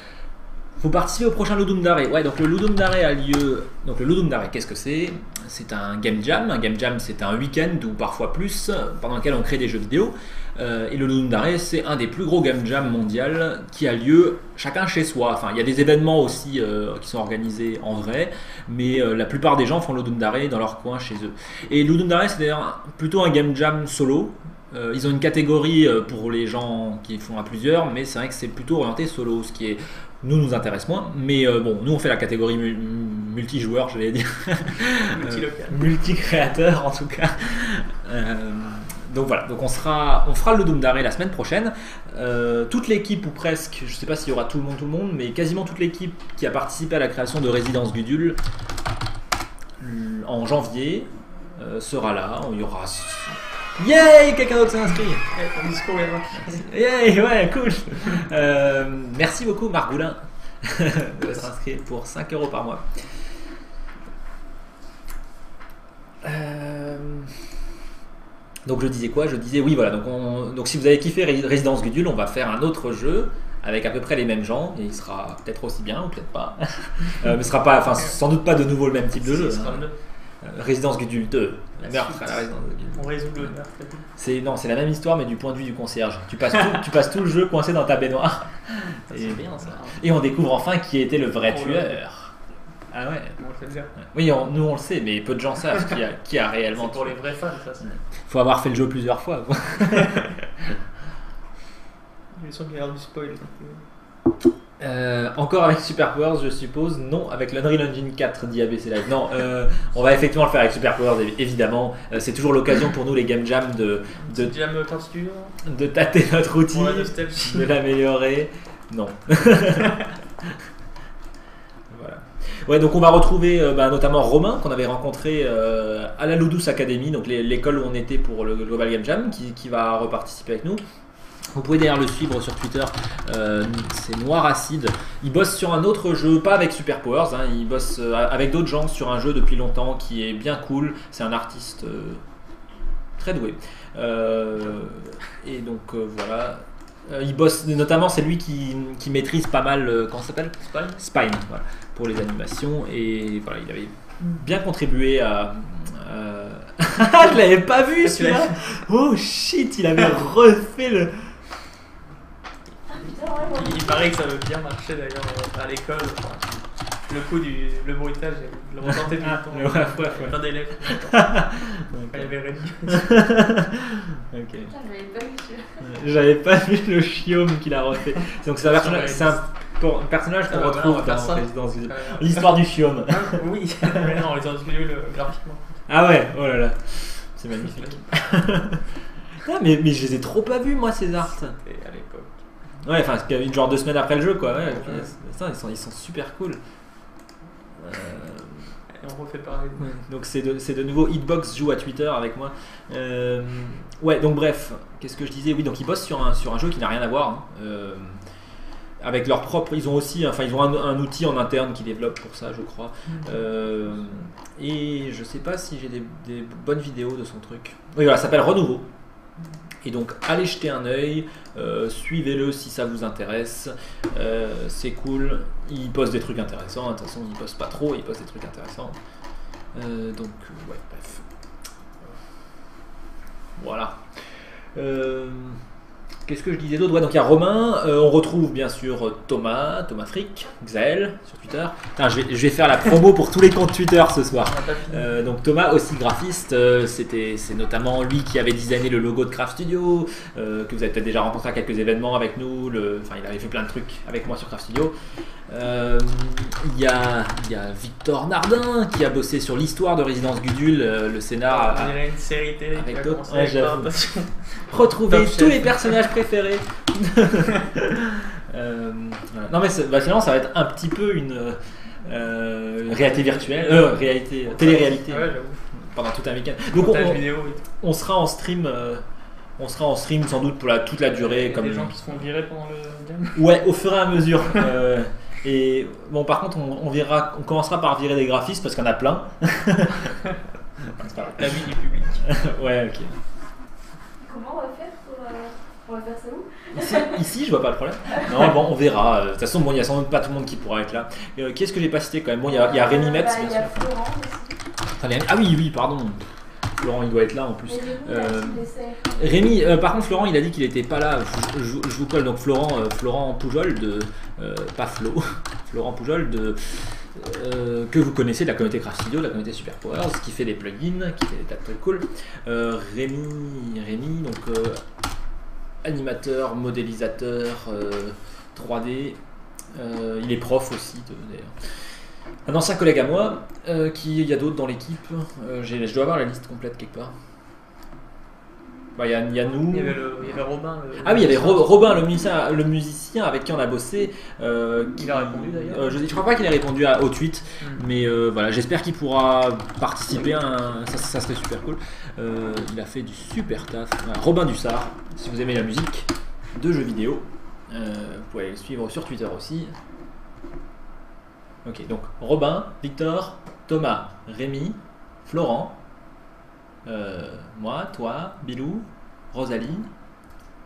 faut participer au prochain Ludum Dare. Ouais, donc le Ludum Dare a lieu. Donc le Ludum Dare, qu'est-ce que c'est? C'est un game jam. Un game jam, c'est un week-end ou parfois plus, pendant lequel on crée des jeux vidéo. Et le Ludum Dare, c'est un des plus gros game jam mondial qui a lieu chacun chez soi. Enfin, il y a des événements aussi qui sont organisés en vrai, mais la plupart des gens font le Ludum Dare dans leur coin chez eux. Et le Ludum Dare, c'est d'ailleurs plutôt un game jam solo. Ils ont une catégorie pour les gens qui font à plusieurs, mais c'est vrai que c'est plutôt orienté solo, ce qui est nous intéresse moins. Mais bon, nous on fait la catégorie multijoueur, j'allais dire. Multicréateur en tout cas. Donc voilà, donc on fera le Ludum Dare la semaine prochaine. Toute l'équipe ou presque, je sais pas s'il y aura tout le monde, mais quasiment toute l'équipe qui a participé à la création de Résidence Gudule en janvier sera là. Il y aura... Yay, quelqu'un d'autre s'est inscrit. Yay, ouais, cool. Merci beaucoup Marc Goulin d'être inscrit pour 5 euros par mois. Donc je disais quoi? Je disais oui, voilà, donc si vous avez kiffé Résidence Gudule, on va faire un autre jeu avec à peu près les mêmes gens, et il sera peut-être aussi bien ou peut-être pas. Mais ce sera pas, enfin sans doute pas de nouveau le même type de jeu. Résidence Gudule 2, meurtre à la Résidence Gudule. On résout le meurtre. C'est la même histoire mais du point de vue du concierge. Tu passes tout le jeu coincé dans ta baignoire. C'est bien ça. Et on découvre enfin qui était le vrai tueur. Ah ouais. On le fait bien. Oui, nous on le sait, mais peu de gens savent qui a réellement. C'est pour les vrais fans, ça. Faut avoir fait le jeu plusieurs fois. J'ai l'impression qu'il y a du spoil. Encore avec Super Powers, je suppose. Non, avec l'Unreal Engine 4 dit ABC Live. Non, on va effectivement le faire avec Super Powers, évidemment. C'est toujours l'occasion pour nous, les Game Jam, de tâter notre outil, de l'améliorer. Non. Voilà. Ouais, donc on va retrouver notamment Romain, qu'on avait rencontré à la Ludus Academy, donc l'école où on était pour le Global Game Jam, qui va reparticiper avec nous. Vous pouvez d'ailleurs le suivre sur Twitter, c'est Noir Acide. Il bosse sur un autre jeu, pas avec Super Powers, hein, il bosse avec d'autres gens sur un jeu depuis longtemps qui est bien cool. C'est un artiste très doué. Et donc voilà. Il bosse, notamment c'est lui qui maîtrise pas mal, comment ça s'appelle ? Spine, voilà, pour les animations. Et voilà, il avait bien contribué à... Je l'avais pas vu celui-là. Oh shit, il avait refait le... Il paraît que ça veut bien marcher d'ailleurs à l'école. Enfin, le coup le bruitage, le ressentais tout le temps. Ouais. Plein d'élèves. Il y avait Rémi. Ok. Putain, j'avais pas vu celui-là. J'avais pas vu le chiome qu'il a refait. Donc c'est un personnage qu'on retrouve dans Résidence Evil. L'histoire du chiome. Oui, mais non, les autres vidéos graphiquement. Ah ouais, oh là là. C'est magnifique. Ah, mais je les ai trop pas vus moi ces arts. C'était à l'époque. Ouais, enfin, genre 2 semaines après le jeu, quoi. Ouais, putain, ils sont super cool. Et on refait pareil. Ouais. Donc c'est de nouveau Hitbox joue à Twitter avec moi. Ouais, donc bref, qu'est-ce que je disais ? Oui, donc ils bossent sur un jeu qui n'a rien à voir. Hein. Avec leur propre, ils ont aussi, enfin ils ont un outil en interne qu'ils développent pour ça, je crois. Et je sais pas si j'ai des bonnes vidéos de son truc. Oui, voilà, ça s'appelle Renouveau. Et donc allez jeter un œil, suivez-le si ça vous intéresse, c'est cool, il poste des trucs intéressants, de toute façon il poste pas trop, il poste des trucs intéressants. Donc ouais, bref. Voilà. Qu'est-ce que je disais d'autre ? Ouais, donc il y a Romain, on retrouve bien sûr Thomas Frick, Xaël sur Twitter. Putain, je vais faire la promo pour tous les comptes Twitter ce soir. Donc Thomas, aussi graphiste, c'est notamment lui qui avait designé le logo de Craft Studio, que vous avez peut-être déjà rencontré à quelques événements avec nous. Enfin, il avait fait plein de trucs avec moi sur Craft Studio. Il y a Victor Nardin qui a bossé sur l'histoire de Résidence Gudule, le scénar. On dirait une série télé avec qui va d'autres. commencer Ouais, avec Passion. Retrouver tous les personnages préférés. Voilà. Non mais finalement ça va être un petit peu une réalité virtuelle, télé-réalité, Ouais, j'avoue. pendant tout un week-end. Donc Vidéo et tout. on sera en stream. On sera en stream sans doute pour toute la durée. Il y a comme des gens qui se font virer pendant le game. Ouais, au fur et à mesure. Et bon, par contre, on commencera par virer des graphistes parce qu'il y en a plein. La vie du public. Ouais, ok. Comment on va faire on va faire ça où ? Ici, je vois pas le problème. Non, bon, on verra. De toute façon, bon, il y a sans doute pas tout le monde qui pourra être là. Qui est-ce que j'ai pas cité quand même ? Bon, il y a Rémi Metz, bien Il y a sûr. Florent aussi. Ah oui, pardon. Florent, il doit être là en plus. Et Rémi, par contre, Florent, il a dit qu'il était pas là. Je vous colle donc Florent Poujol pas Flo, Florent Poujol que vous connaissez de la communauté Craft Studio, de la communauté Super Powers, qui fait des plugins, qui fait des tas de trucs cool. Rémi, donc animateur, modélisateur 3D. Il est prof aussi d'ailleurs. Un ancien collègue à moi, il y a d'autres dans l'équipe, je dois avoir la liste complète quelque part. Il y a nous. Il y avait Robin. Ah oui, il y avait Robin, le musicien avec qui on a bossé. Il a répondu d'ailleurs. Je crois pas qu'il ait répondu au tweet, mais voilà, j'espère qu'il pourra participer. Ça serait super cool. Il a fait du super taf. Voilà, Robin Dussard, si vous aimez la musique de jeux vidéo, vous pouvez aller le suivre sur Twitter aussi. Ok, donc Robin, Victor, Thomas, Rémi, Florent, moi, toi, Bilou, Rosalie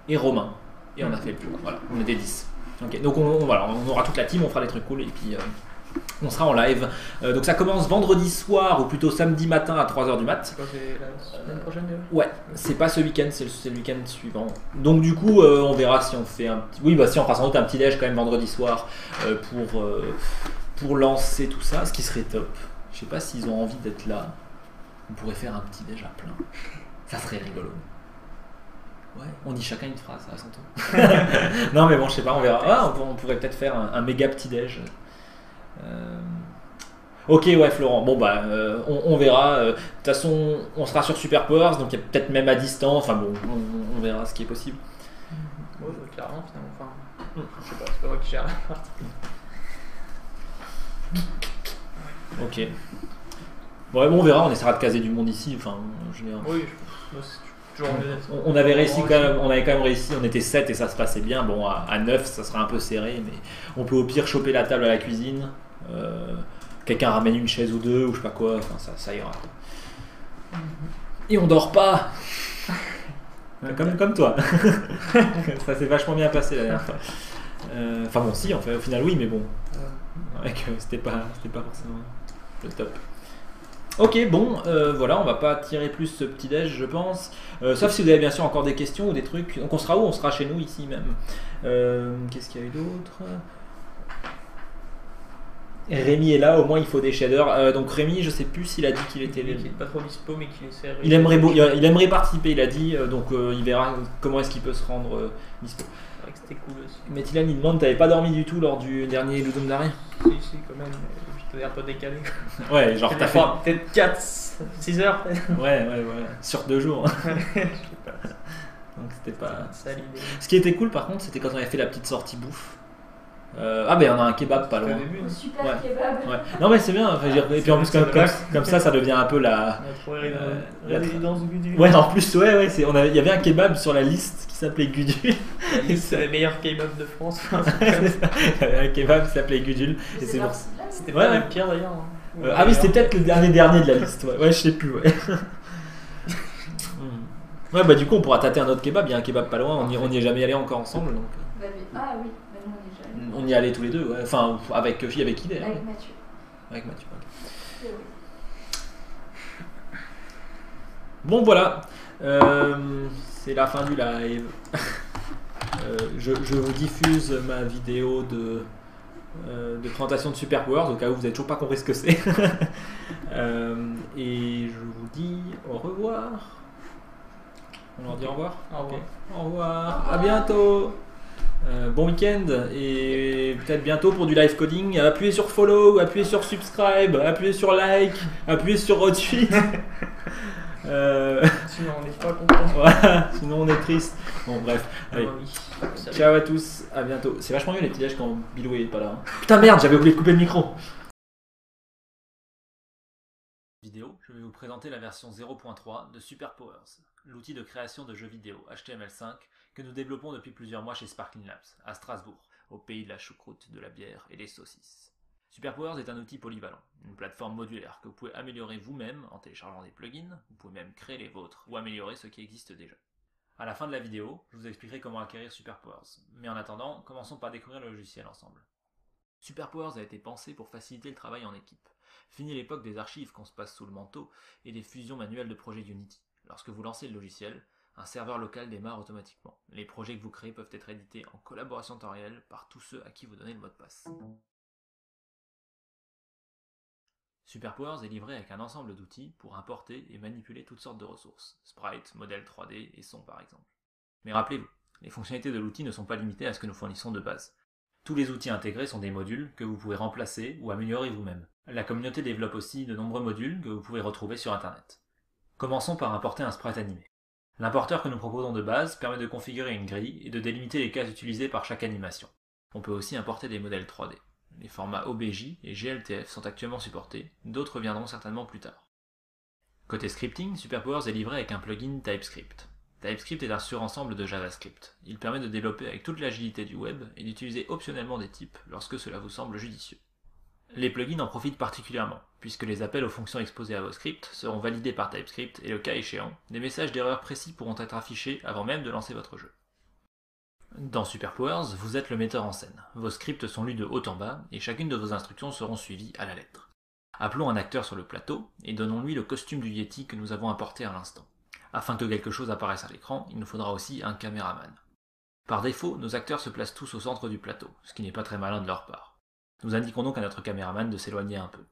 et Romain. Et on a fait le plus loin. Voilà, on était 10. Ok, donc on aura toute la team, on fera des trucs cool et puis on sera en live. Donc ça commence vendredi soir ou plutôt samedi matin à 3h du mat. C'est quoi, c'est la semaine prochaine déjà ? Ouais, c'est pas ce week-end, c'est le week-end suivant. Donc du coup, on verra si on fait un petit... Oui, si on fera sans doute un petit déj quand même vendredi soir pour lancer tout ça, ce qui serait top. Je sais pas s'ils ont envie d'être là. On pourrait faire un petit déj à plein. Ça serait rigolo. Ouais, on dit chacun une phrase à son tour. Non mais bon, je sais pas, on verra. Ah, on pourrait peut-être faire un méga petit déj. Ok, ouais, Florent. Bon on verra. De toute façon, on sera sur Super Powers, donc il y a peut-être même à distance. Enfin bon, on verra ce qui est possible. Ouais, clairement, finalement. Enfin, je sais pas, c'est pas moi qui gère la partie. Ok. Ouais, bon, on verra, on essaiera de caser du monde ici. Enfin, en général. Oui, Toujours mieux d'être. On avait réussi quand même, on avait quand même réussi, on était 7 et ça se passait bien. Bon, à 9, ça sera un peu serré, mais on peut au pire choper la table à la cuisine. Quelqu'un ramène une chaise ou deux, ou je sais pas quoi, enfin ça ira. Et on dort pas comme toi. Ça s'est vachement bien passé la dernière fois. Enfin bon, si, en fait, au final, oui, mais bon. C'était pas forcément le top. Ok, bon, voilà, on va pas tirer plus ce petit déj, je pense. Sauf si vous avez bien sûr encore des questions ou des trucs. Donc on sera où? On sera chez nous, ici même. Qu'est-ce qu'il y a eu d'autre? Rémi est là, au moins il faut des shaders. Donc Rémi, je sais plus s'il a dit qu'il était... Il est pas trop dispo, mais qu'il essaie. Il aimerait participer, il a dit, donc il verra comment est-ce qu'il peut se rendre dispo. C'est vrai que c'était cool aussi. Mathilde, il demande, t'avais pas dormi du tout lors du dernier Ludum Dare? Si, quand même. Je te un peu décalé. Ouais, genre t'as fait... Peut-être 4, 6 heures. Ouais, sur 2 jours. Je sais pas. Donc c'était pas... Ça l'idée. Ce qui était cool par contre, c'était quand on avait fait la petite sortie bouffe. Ah ben on a un kebab pas loin. Au super Ouais. kebab. Ouais. Non mais c'est bien, enfin, et puis en plus comme ça devient un peu la... On a trouvé la résidence Gudule. Ouais, en plus, ouais, il y avait un kebab sur la liste qui s'appelait Gudule. C'est le meilleur kebab de France. Il y avait un kebab qui s'appelait Gudule. Et c'est pour... parti de là, C'était Ouais, pas ouais. le pire d'ailleurs. Ah oui, c'était peut-être le dernier de la liste. Ouais, je sais plus, ouais. Ouais, bah du coup, on pourra tâter un autre kebab. Il y a un kebab pas loin, on y est jamais allé encore ensemble. Donc... Ah oui, bah nous on est déjà allés. On y est allé tous les deux, ouais. Enfin, avec qui d'ailleurs? Avec Mathieu. Avec Mathieu, ok. Oui. Bon, voilà. C'est la fin du live. Je vous diffuse ma vidéo de présentation de Super Powers, au cas où vous n'avez toujours pas compris ce que c'est. Et je vous dis au revoir. On leur dit au revoir? Au revoir. Au revoir. À bientôt. Bon week-end et peut-être bientôt pour du live coding. Appuyez sur follow, appuyez sur subscribe, appuyez sur like, appuyez sur retweet. Sinon on n'est pas content. Voilà, sinon on est triste. Bon bref, allez. Oui. Salut. Ciao à tous, à bientôt. C'est vachement mieux les petits déj quand Bilou est pas là. Putain merde, j'avais oublié de couper le micro. Vidéo, je vais vous présenter la version 0.3 de Super Powers, l'outil de création de jeux vidéo HTML5 que nous développons depuis plusieurs mois chez Sparkling Labs, à Strasbourg, au pays de la choucroute, de la bière et des saucisses. Super Powers est un outil polyvalent, une plateforme modulaire que vous pouvez améliorer vous-même en téléchargeant des plugins, vous pouvez même créer les vôtres ou améliorer ceux qui existent déjà. À la fin de la vidéo, je vous expliquerai comment acquérir Super Powers, mais en attendant, commençons par découvrir le logiciel ensemble. Super Powers a été pensé pour faciliter le travail en équipe. Fini l'époque des archives qu'on se passe sous le manteau et des fusions manuelles de projets Unity. Lorsque vous lancez le logiciel, un serveur local démarre automatiquement. Les projets que vous créez peuvent être édités en collaboration temps réel par tous ceux à qui vous donnez le mot de passe. Super Powers est livré avec un ensemble d'outils pour importer et manipuler toutes sortes de ressources, sprites, modèles 3D et sons par exemple. Mais rappelez-vous, les fonctionnalités de l'outil ne sont pas limitées à ce que nous fournissons de base. Tous les outils intégrés sont des modules que vous pouvez remplacer ou améliorer vous-même. La communauté développe aussi de nombreux modules que vous pouvez retrouver sur internet. Commençons par importer un sprite animé. L'importeur que nous proposons de base permet de configurer une grille et de délimiter les cases utilisées par chaque animation. On peut aussi importer des modèles 3D. Les formats OBJ et GLTF sont actuellement supportés, d'autres viendront certainement plus tard. Côté scripting, SuperPowers est livré avec un plugin TypeScript. TypeScript est un surensemble de JavaScript. Il permet de développer avec toute l'agilité du web et d'utiliser optionnellement des types lorsque cela vous semble judicieux. Les plugins en profitent particulièrement, puisque les appels aux fonctions exposées à vos scripts seront validés par TypeScript et le cas échéant, des messages d'erreur précis pourront être affichés avant même de lancer votre jeu. Dans SuperPowers, vous êtes le metteur en scène. Vos scripts sont lus de haut en bas et chacune de vos instructions seront suivies à la lettre. Appelons un acteur sur le plateau et donnons-lui le costume du Yeti que nous avons importé à l'instant. Afin que quelque chose apparaisse à l'écran, il nous faudra aussi un caméraman. Par défaut, nos acteurs se placent tous au centre du plateau, ce qui n'est pas très malin de leur part. Nous indiquons donc à notre caméraman de s'éloigner un peu.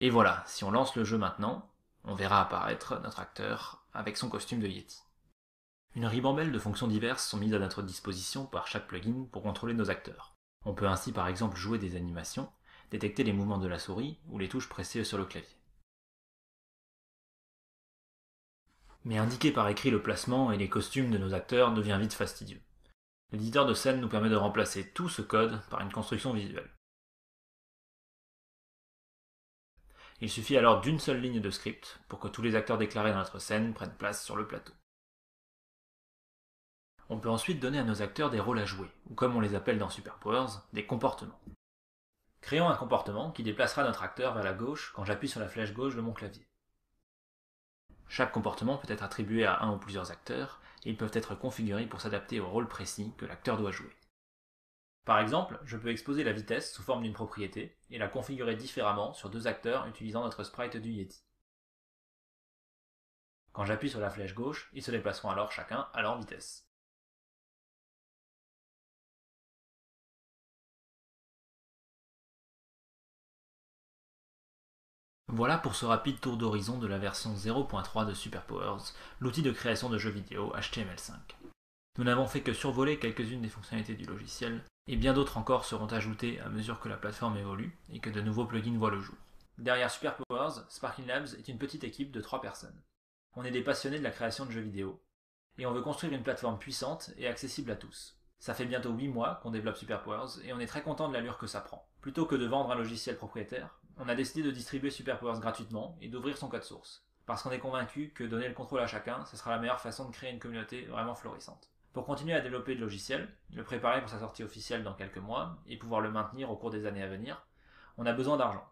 Et voilà, si on lance le jeu maintenant, on verra apparaître notre acteur avec son costume de Yeti. Une ribambelle de fonctions diverses sont mises à notre disposition par chaque plugin pour contrôler nos acteurs. On peut ainsi par exemple jouer des animations, détecter les mouvements de la souris ou les touches pressées sur le clavier. Mais indiquer par écrit le placement et les costumes de nos acteurs devient vite fastidieux. L'éditeur de scène nous permet de remplacer tout ce code par une construction visuelle. Il suffit alors d'une seule ligne de script pour que tous les acteurs déclarés dans notre scène prennent place sur le plateau. On peut ensuite donner à nos acteurs des rôles à jouer, ou comme on les appelle dans Superpowers, des comportements. Créons un comportement qui déplacera notre acteur vers la gauche quand j'appuie sur la flèche gauche de mon clavier. Chaque comportement peut être attribué à un ou plusieurs acteurs, et ils peuvent être configurés pour s'adapter au rôle précis que l'acteur doit jouer. Par exemple, je peux exposer la vitesse sous forme d'une propriété, et la configurer différemment sur 2 acteurs utilisant notre sprite du Yeti. Quand j'appuie sur la flèche gauche, ils se déplaceront alors chacun à leur vitesse. Voilà pour ce rapide tour d'horizon de la version 0.3 de Superpowers, l'outil de création de jeux vidéo HTML5. Nous n'avons fait que survoler quelques-unes des fonctionnalités du logiciel, et bien d'autres encore seront ajoutées à mesure que la plateforme évolue et que de nouveaux plugins voient le jour. Derrière Superpowers, Sparkling Labs est une petite équipe de 3 personnes. On est des passionnés de la création de jeux vidéo, et on veut construire une plateforme puissante et accessible à tous. Ça fait bientôt 8 mois qu'on développe Superpowers et on est très content de l'allure que ça prend. Plutôt que de vendre un logiciel propriétaire, on a décidé de distribuer Superpowers gratuitement et d'ouvrir son code source. Parce qu'on est convaincu que donner le contrôle à chacun, ce sera la meilleure façon de créer une communauté vraiment florissante. Pour continuer à développer le logiciel, le préparer pour sa sortie officielle dans quelques mois, et pouvoir le maintenir au cours des années à venir, on a besoin d'argent.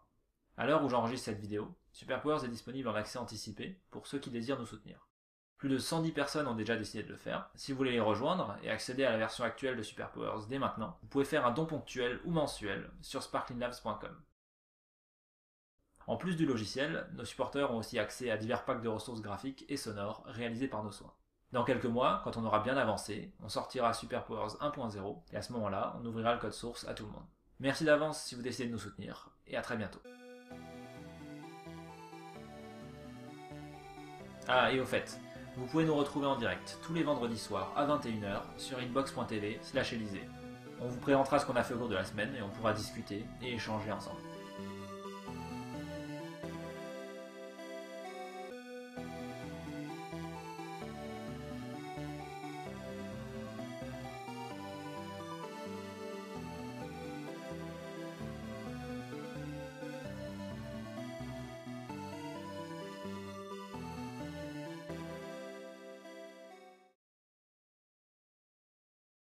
À l'heure où j'enregistre cette vidéo, Superpowers est disponible en accès anticipé pour ceux qui désirent nous soutenir. Plus de 110 personnes ont déjà décidé de le faire. Si vous voulez les rejoindre et accéder à la version actuelle de Superpowers dès maintenant, vous pouvez faire un don ponctuel ou mensuel sur sparklinglabs.com. En plus du logiciel, nos supporters ont aussi accès à divers packs de ressources graphiques et sonores réalisés par nos soins. Dans quelques mois, quand on aura bien avancé, on sortira Superpowers 1.0 et à ce moment-là, on ouvrira le code source à tout le monde. Merci d'avance si vous décidez de nous soutenir et à très bientôt. Ah, et au fait, vous pouvez nous retrouver en direct tous les vendredis soirs à 21h sur inbox.tv/Elysée. On vous présentera ce qu'on a fait au cours de la semaine et on pourra discuter et échanger ensemble.